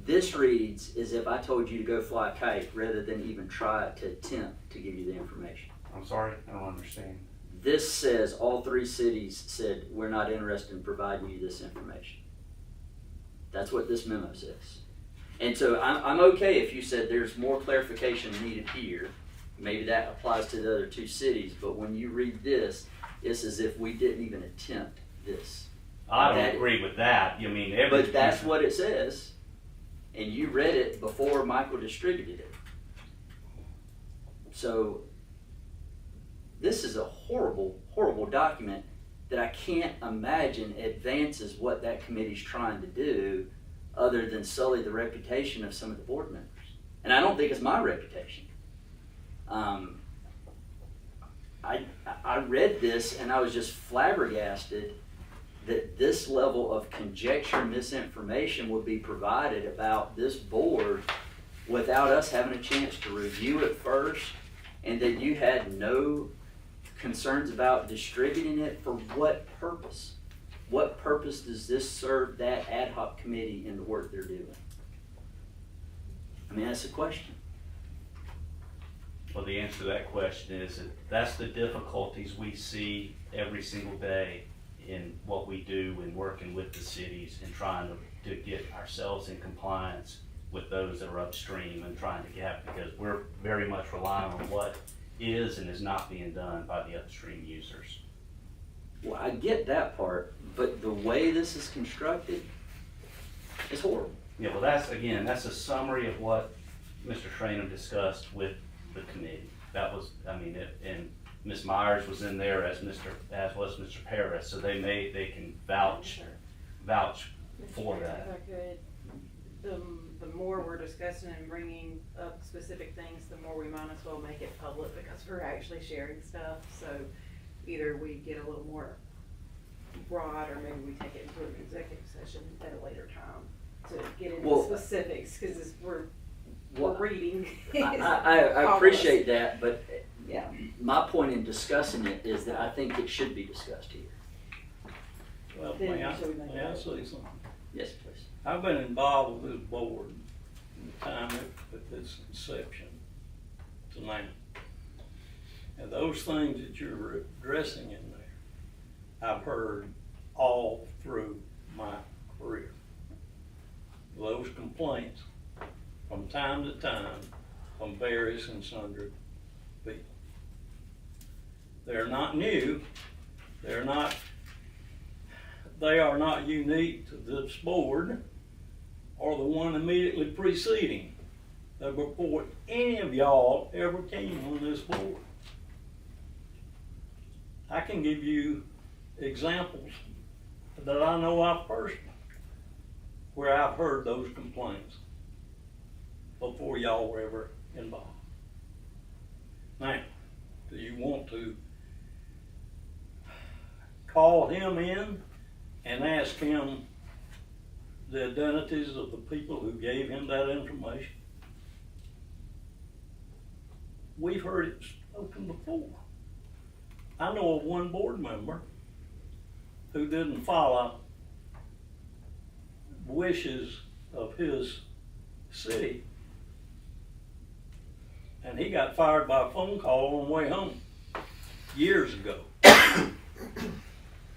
this reads as if I told you to go fly a kite rather than even try to attempt to give you the information. I'm sorry, I don't understand. This says all 3 cities said, we're not interested in providing you this information. That's what this memo says. And so I'm okay if you said there's more clarification needed here. Maybe that applies to the other 2 cities, but when you read this, it's as if we didn't even attempt this. I don't agree with that. You mean every. But that's what it says, and you read it before Michael distributed it. So this is a horrible, horrible document that I can't imagine advances what that committee's trying to do other than sully the reputation of some of the board members. And I don't think it's my reputation. I read this and I was just flabbergasted that this level of conjecture and misinformation would be provided about this board without us having a chance to review it first, and that you had no concerns about distributing it. For what purpose? What purpose does this serve that ad hoc committee in the work they're doing? I mean, that's the question. Well, the answer to that question is that that's the difficulties we see every single day in what we do in working with the cities and trying to get ourselves in compliance with those that are upstream and trying to get, because we're very much relying on what is and is not being done by the upstream users. Well, I get that part, but the way this is constructed is horrible. Yeah, well, that's a summary of what Mr. Schranem discussed with the committee. That was, and Ms. Myers was in there as was Mr. Paris, so they can vouch for that. If I could, the more we're discussing and bringing up specific things, the more we might as well make it public, because we're actually sharing stuff. So either we get a little more broad, or maybe we take it into an executive session at a later time to get into specifics, because we're reading. I appreciate that, but yeah, my point in discussing it is that I think it should be discussed here. Well, Then may I should we make say that? something? Yes, please. I've been involved with this board from the time of its inception to now. And those things that you're addressing in there, I've heard all through my career. Those complaints from time to time from various and sundry people. They're not new. They are not unique to this board or the one immediately preceding, before any of y'all ever came on this board. I can give you examples that I know of personally where I've heard those complaints before y'all were ever involved. Now, do you want to call him in and ask him the identities of the people who gave him that information? We've heard it spoken before. I know of one board member who didn't follow wishes of his city, and he got fired by a phone call on the way home years ago.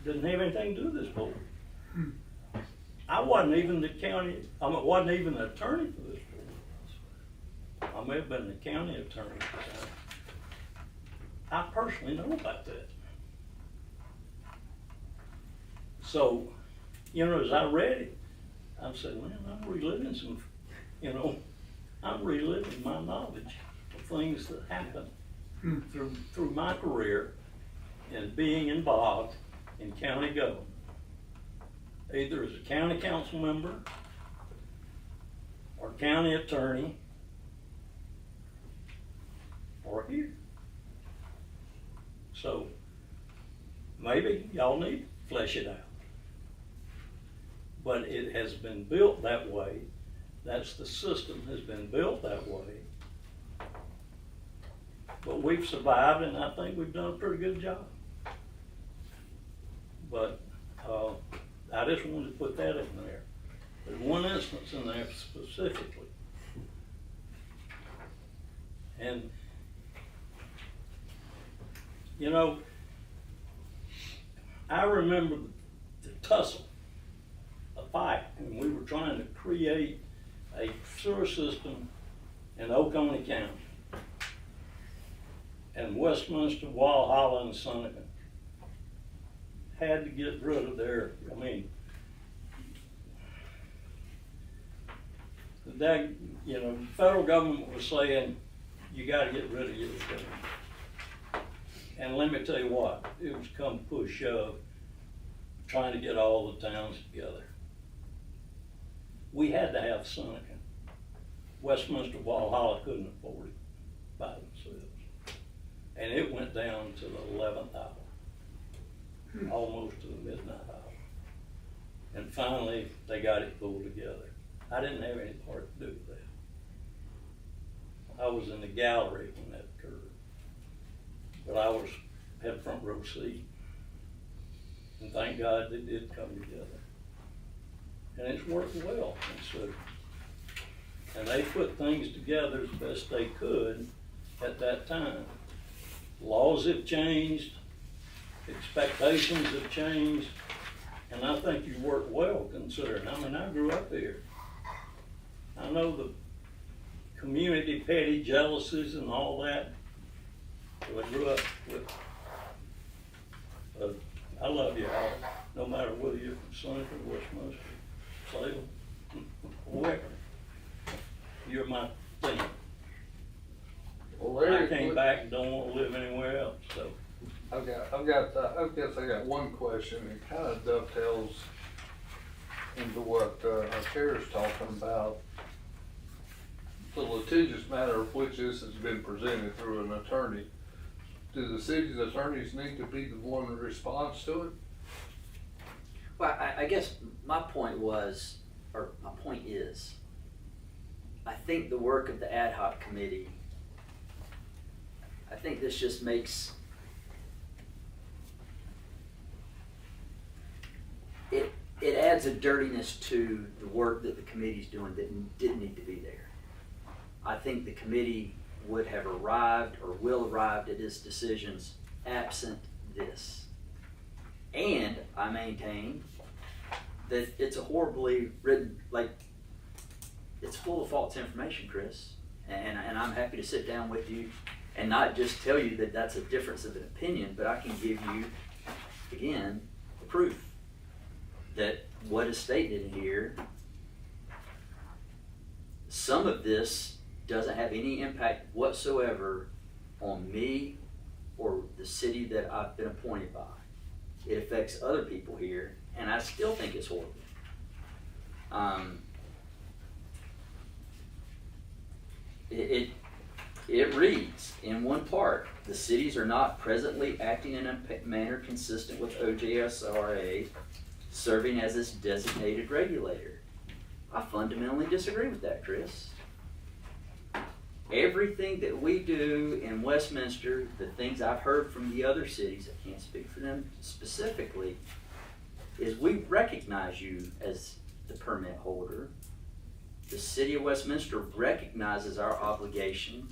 Didn't have anything to do with this board. I wasn't even the wasn't even the attorney for this board. I may have been the county attorney at the time. I personally know about that. So, as I read it, I said, man, I'm reliving my knowledge of things that happened through my career in being involved in county government, either as a county council member or county attorney or here. So maybe y'all need to flesh it out. but it has been built that way. That's the system has been built that way. But we've survived, and I think we've done a pretty good job. But I just wanted to put that in there. There's one instance in there specifically. And, you know, I remember the tussle, a fight, and we were trying to create a sewer system in Oconee County. And Westminster, Walhalla, and Seneca had to get rid of their, the federal government was saying, you gotta get rid of your government. And let me tell you what, it was come push shove, trying to get all the towns together. We had to have Seneca. Westminster, Walhalla couldn't afford it by themselves. And it went down to the 11th hour, almost to the midnight hour. And finally, they got it pulled together. I didn't have any part to do with that. I was in the gallery when that occurred. But I had front row seat. And thank God they did come together. And it's worked well. And they put things together as best they could at that time. Laws have changed, expectations have changed, and I think you worked well considering. I grew up here. I know the community petty jealousies and all that. So I grew up with. But I love you all, no matter whether you're from Seneca, Westminster, Salem, wherever. You're my thing. Well, I came back and don't want to live anywhere else, so. I guess I got one question. It kind of dovetails into what our chair's talking about. The litigious matter of which this has been presented through an attorney. Do the city's attorneys need to be the one that responds to it? Well, I guess my point was, or my point is, I think the work of the ad hoc committee, I think this just makes it adds a dirtiness to the work that the committee's doing that didn't need to be there. I think the committee would have arrived or will arrive at its decisions absent this. And I maintain that it's a horribly written, it's full of false information, Chris. And I'm happy to sit down with you and not just tell you that that's a difference of an opinion, but I can give you, again, the proof that what is stated here, some of this doesn't have any impact whatsoever on me or the city that I've been appointed by. It affects other people here, and I still think it's horrible. It reads in one part, the cities are not presently acting in a manner consistent with OJSRA, serving as its designated regulator. I fundamentally disagree with that, Chris. Everything that we do in Westminster, the things I've heard from the other cities, I can't speak for them specifically, is we recognize you as the permit holder. The city of Westminster recognizes our obligation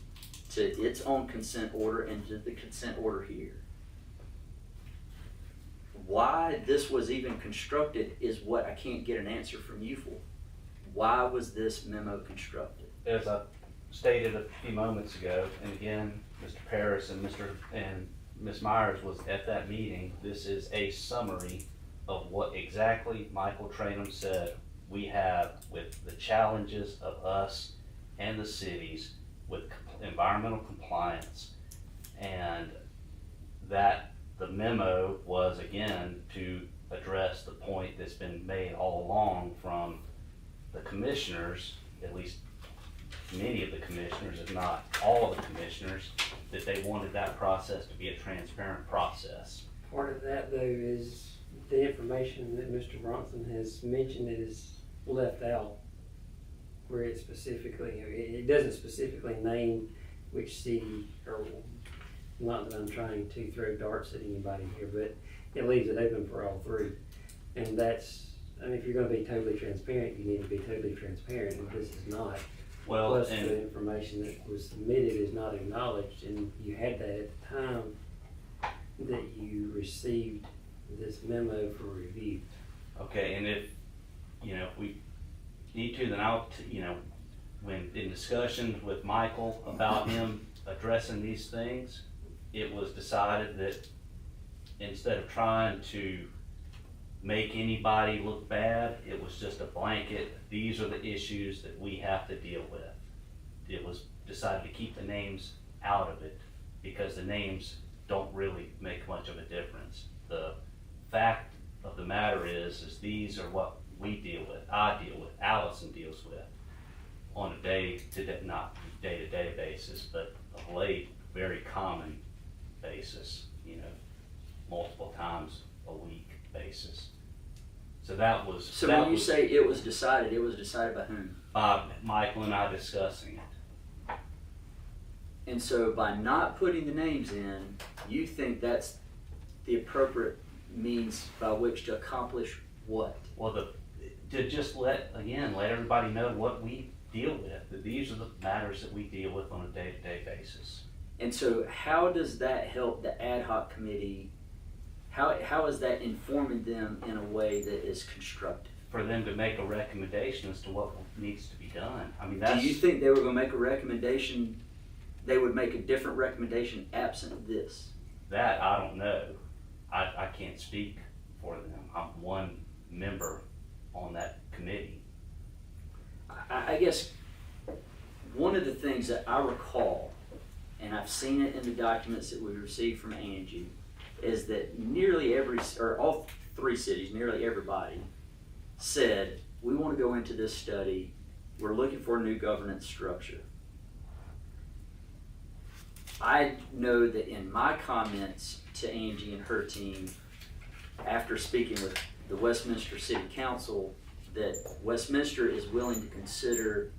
to its own consent order and to the consent order here. Why this was even constructed is what I can't get an answer from you for. Why was this memo constructed? As I stated a few moments ago, and again, Mr. Paris and Ms. Myers was at that meeting, this is a summary of what exactly Michael Tranum said we have with the challenges of us and the cities with environmental compliance, and that the memo was again to address the point that's been made all along from the commissioners, at least many of the commissioners, if not all of the commissioners, that they wanted that process to be a transparent process. Part of that though is the information that Mr. Bronson has mentioned is left out, where it specifically, it doesn't specifically name which city, or, not that I'm trying to throw darts at anybody here, but it leaves it open for all three. And that's, I mean, if you're gonna be totally transparent, you need to be totally transparent, and this is not. Well, Plus, and the information that was submitted is not acknowledged, and you had that at the time that you received this memo for review. okay, and if, you know, if we need to, then I'll, you know, when in discussions with Michael about him addressing these things, it was decided that instead of trying to make anybody look bad, it was just a blanket, these are the issues that we have to deal with. It was decided to keep the names out of it because the names don't really make much of a difference. The fact of the matter is these are what we deal with, I deal with, Allison deals with on a day-to-day, not day-to-day basis, but of late, very common basis, you know, multiple times a week basis. So that was. So that when you was say it was decided by whom? Michael and I discussing it. And so by not putting the names in, you think that's the appropriate means by which to accomplish what? Well, to just let everybody know what we deal with, that these are the matters that we deal with on a day-to-day basis. And so how does that help the ad hoc committee? How is that informing them in a way that is constructive? For them to make a recommendation as to what needs to be done. I mean, that's. Do you think they were gonna make a recommendation, they would make a different recommendation absent this? That, I don't know. I can't speak for them. I'm one member on that committee. I guess one of the things that I recall, and I've seen it in the documents that we received from Angie, is that nearly all three cities, nearly everybody, said, we want to go into this study, we're looking for a new governance structure. I know that in my comments to Angie and her team, after speaking with the Westminster City Council, that Westminster is willing to consider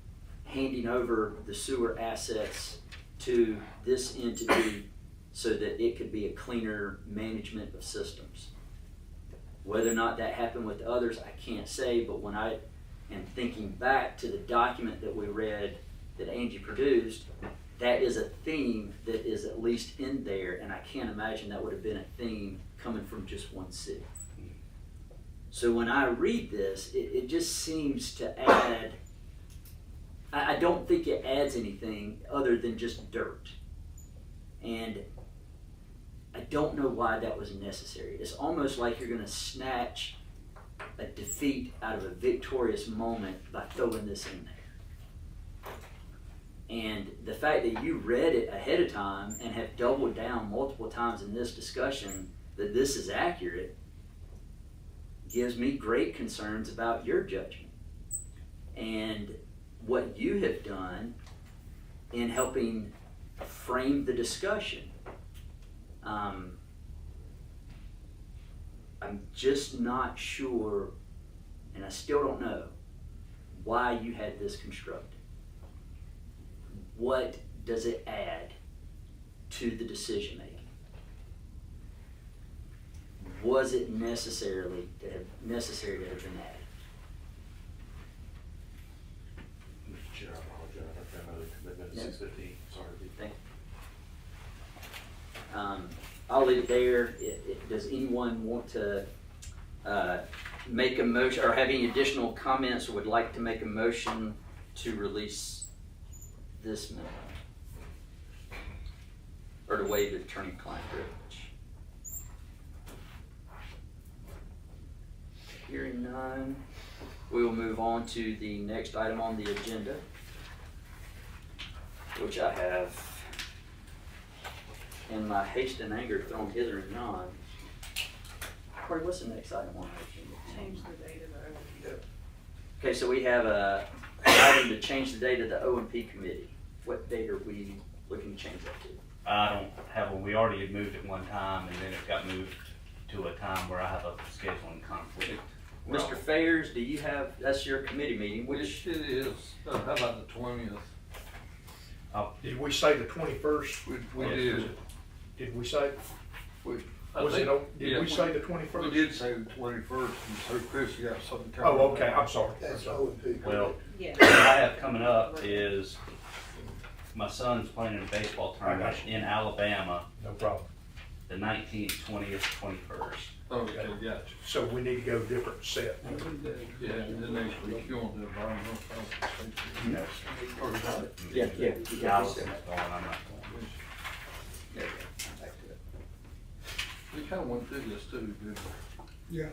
handing over the sewer assets to this entity so that it could be a cleaner management of systems. Whether or not that happened with others, I can't say, but when I am thinking back to the document that we read that Angie produced, that is a theme that is at least in there, and I can't imagine that would have been a theme coming from just one city. So when I read this, it just seems to add, I don't think it adds anything other than just dirt. And I don't know why that was necessary. It's almost like you're gonna snatch a defeat out of a victorious moment by throwing this in there. And the fact that you read it ahead of time and have doubled down multiple times in this discussion that this is accurate gives me great concerns about your judgment and what you have done in helping frame the discussion. I'm just not sure, and I still don't know, why you had this constructed. What does it add to the decision making? Was it necessary to have been added? Mr. Chair, I apologize, I've got another commitment at No. 6:15, sorry. Thank you. I'll leave it there. Does anyone want to make a motion or have any additional comments or would like to make a motion to release this memo? Or to waive the attorney-client privilege? Hearing none, we will move on to the next item on the agenda, which I have, in my haste and anger, thrown hither and yon. Corey, what's the next item on the agenda? Change the date of the OMP. Okay, so we have an item to change the date of the O&P committee. What date are we looking to change that to? I don't have one. We already had moved it one time and then it got moved to a time where I have a scheduling conflict. Mr. Fayers, do you have, that's your committee meeting, which, It is, how about the 20th? Did we say the 21st? We did. Did we say, I was think- it, did yeah, we say the 21st? We did say the 21st, and so Chris, you got something coming. Oh, okay, I'm sorry. That's O&P. Well, Yeah. what I have coming up is my son's playing in a baseball tournament in Alabama, No problem. the 19th, 20th, 21st. Okay, gotcha. So we need to go different set. Yeah, and then next week, you want the environmental consultation? No. Or not? yeah, yeah. you got Allison's this. going, I'm not going. Yeah, yeah, back to it. We kinda went through this too, didn't we? Yeah.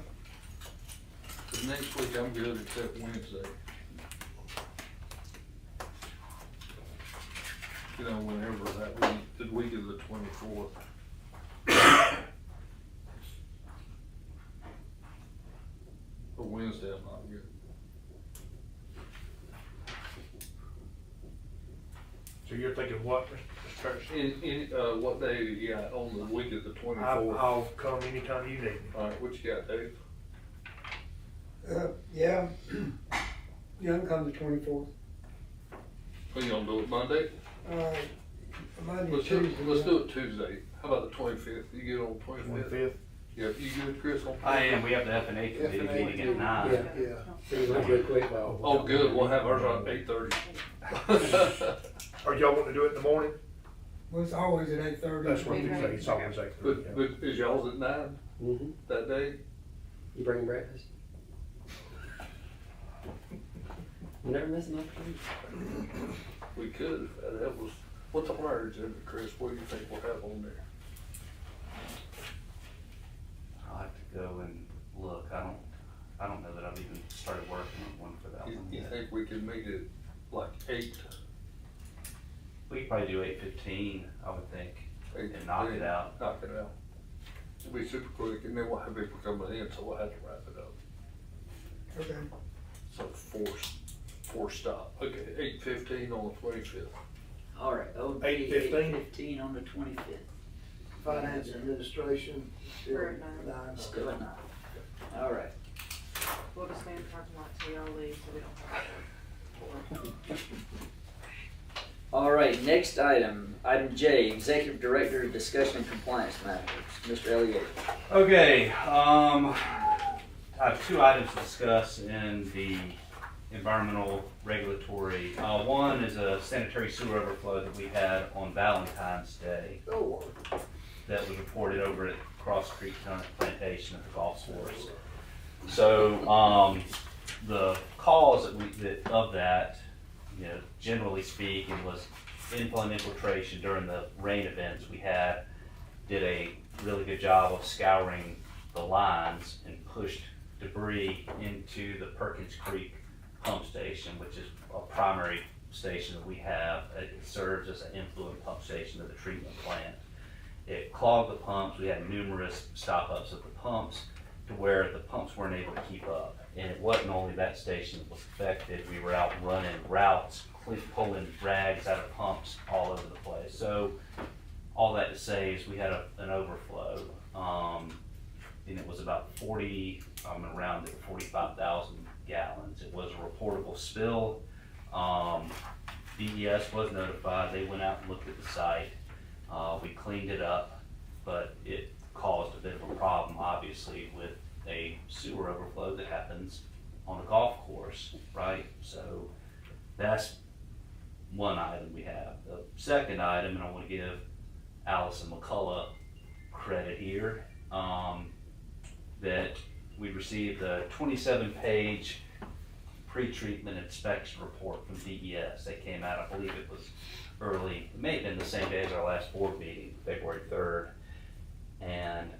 But next week, I'm good except Wednesday. You know, whenever that week, the week of the 24th. But Wednesday, I'm not good. So you're thinking what, Mr. Patterson? What day you got on the week of the 24th? I'll come anytime you need me. Alright, what you got, Dave? Yeah, yeah, I can come the 24th. Are you gonna do it Monday? Monday, Let's Tuesday. do it Tuesday. How about the 25th? You get on the 25th? 25th? Yeah, you good, Chris? On I am, we have the F&A committee F&A meeting at 9. Yeah. Yeah. So you want to go quick, Bob? Oh, good, we'll have ours on 8:30. Or y'all want to do it in the morning? Well, it's always at 8:30. That's what we say, it's always 8:30. But is y'all's at 9 Mm-hmm. that day? You bringing breakfast? You never miss an opportunity. We could, if that was, what's on our agenda, Chris? What do you think we'll have on there? I'll have to go and look, I don't know that I've even started working on one for that one You yet. think we could meet at like 8? We could probably do 8:15, I would think, and knock it out. Knock it out. It'll be super quick, and then we'll have people coming in, so we'll have to wrap it up. Okay. So four stop. Okay, 8:15 on the 25th. All right, OP 8:15? 8:15 on the 25th. Finance administration, still We're at 9. 9. Still at 9. All right. We'll just stay in the parking lot till y'all leave, so we don't have to. All right, next item, item J, Executive Director, Discussion and Compliance Matters, Mr. Elliott. Okay, I have two items to discuss in the environmental regulatory. One is a sanitary sewer overflow that we had on Valentine's Day Oh, that was reported over at Cross Creek Plantation at the golf course. So, the cause of that, you know, generally speaking, was inflow and infiltration during the rain events we had. Did a really good job of scouring the lines and pushed debris into the Perkins Creek pump station, which is a primary station that we have. It serves as an influent pump station of the treatment plant. It clogged the pumps. We had numerous stop-ups of the pumps to where the pumps weren't able to keep up. And it wasn't only that station that was affected. We were out running routes, pulling rags out of pumps all over the place. So all that to say is we had an overflow. And it was about 45,000 gallons. It was a reportable spill. DES was notified. They went out and looked at the site. We cleaned it up, but it caused a bit of a problem, obviously, with a sewer overflow that happens on a golf course, right? So that's one item we have. The second item, and I want to give Allison McCullough credit here, that we received a 27-page pre-treatment inspection report from DES. They came out, I believe it was early, it may have been the same day as our last board meeting, February 3rd. And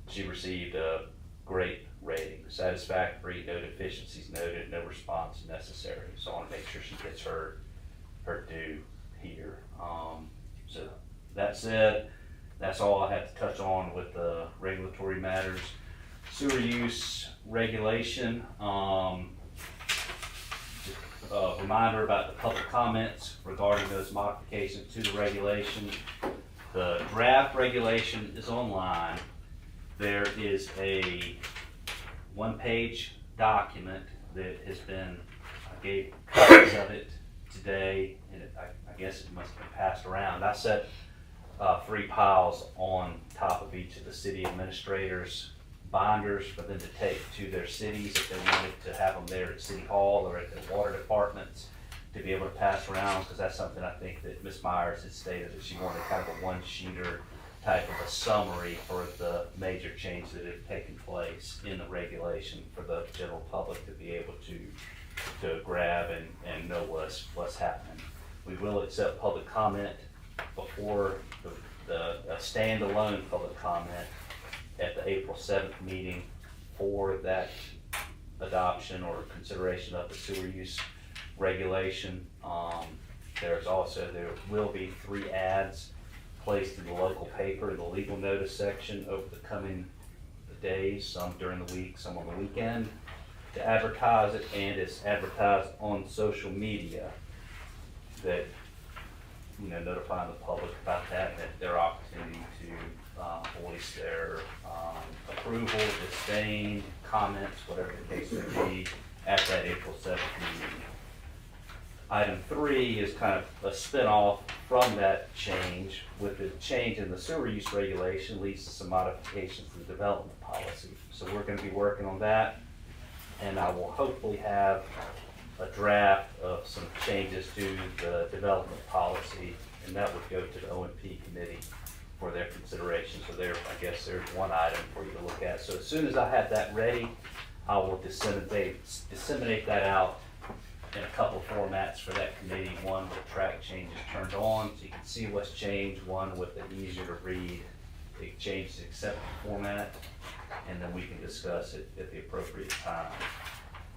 she received a great rating, satisfactory, no deficiencies noted, no response necessary. So I want to make sure she gets her due here. So that said, that's all I have to touch on with the regulatory matters. Sewer use regulation, just a reminder about the public comments regarding those modifications to the regulation. The draft regulation is online. there is a one-page document that has been, I gave copies of it today, and I guess it must have been passed around. I set 3 piles on top of each of the city administrators' binders for them to take to their cities if they wanted to have them there at City Hall or at the water departments to be able to pass around, because that's something I think that Ms. Myers had stated that she wanted kind of a one-sheeter type of a summary for the major changes that have taken place in the regulation for the general public to be able to grab and know what's happening. We will accept public comment before the standalone public comment at the April 7th meeting for that adoption or consideration of the sewer use regulation. There will be 3 ads placed in the local paper in the legal notice section over the coming days, some during the week, some on the weekend, to advertise it, and it's advertised on social media that, notifying the public about that, that their opportunity to voice their approval, disdain, comments, whatever the case may be, at that April 7th meeting. Item 3 is kind of a spin-off from that change. With the change in the sewer use regulation leads to some modifications to the development policy. So we're going to be working on that, and I will hopefully have a draft of some changes to the development policy, and that would go to the O&P committee for their consideration. So there's one item for you to look at. So as soon as I have that ready, I will disseminate that out in a couple of formats for that committee. One with track changes turned on so you can see what's changed, one with an easier to read, the changes accepted format, and then we can discuss it at the appropriate time.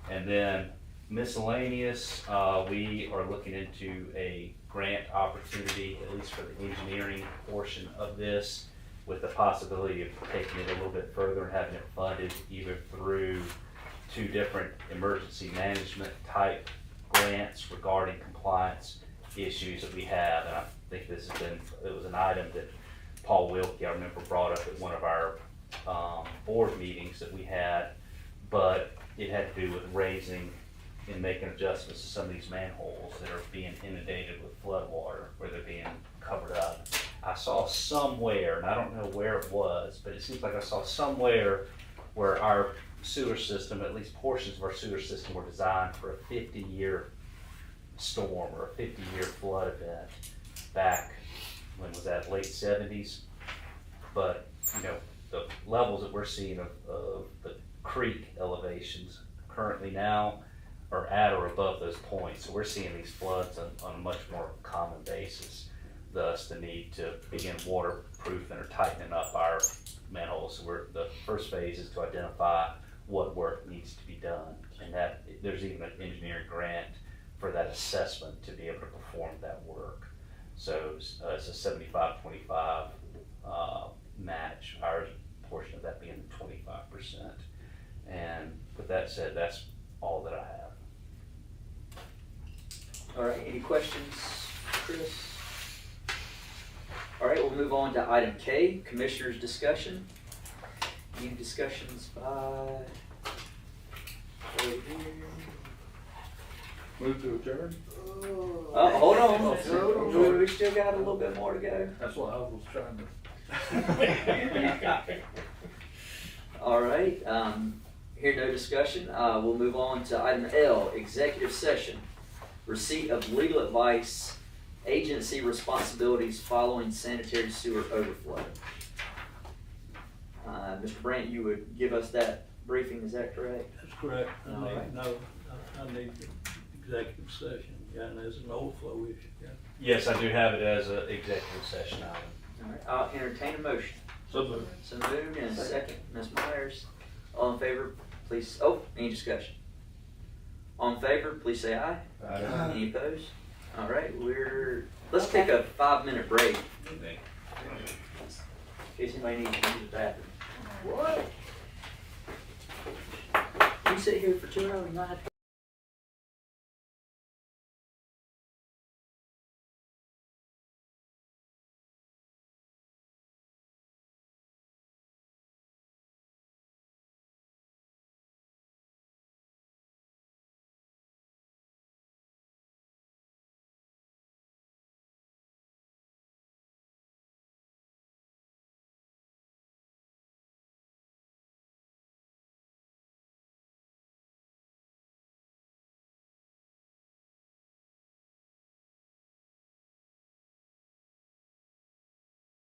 And then miscellaneous, we are looking into a grant opportunity, at least for the engineering portion of this, with the possibility of taking it a little bit further and having it funded either through 2 different emergency management type grants regarding compliance issues that we have. And I think it was an item that Paul Wilkie, I remember, brought up at one of our board meetings that we had, but it had to do with raising and making adjustments to some of these manholes that are being inundated with flood water, where they're being covered up. I saw somewhere, and I don't know where it was, but it seems like I saw somewhere where our sewer system, at least portions of our sewer system, were designed for a 50-year storm or a 50-year flood event back, when was that, late 70s? But, the levels that we're seeing of the creek elevations currently now are at or above those points. So we're seeing these floods on a much more common basis, thus the need to begin waterproofing or tightening up our manholes. So the first phase is to identify what work needs to be done, and that there's even an engineering grant for that assessment to be able to perform that work. So it's a 75-25 match, our portion of that being 25%. And with that said, that's all that I have. All right, any questions, Chris? All right, we'll move on to item K, Commissioners' discussion. Any discussions by Move to adjourn? Oh, hold on. We still got a little bit more to go. That's what I was trying to. All right, here no discussion. We'll move on to item L, executive session. Receipt of legal advice, agency responsibilities following sanitary sewer overflow. Mr. Brandt, you would give us that briefing, is that correct? That's correct. All right. I need the executive session, and there's an overflow issue, yeah. Yes, I do have it as an executive session item. All right, I'll entertain a motion. So moved. So moved, and a second, Ms. Myers. All in favor, please, any discussion? All in favor, please say aye. Aye. Any opposed? All right, let's take a 5-minute break. In case anybody needs to use the bathroom. What? You sit here for 2 hours and not have to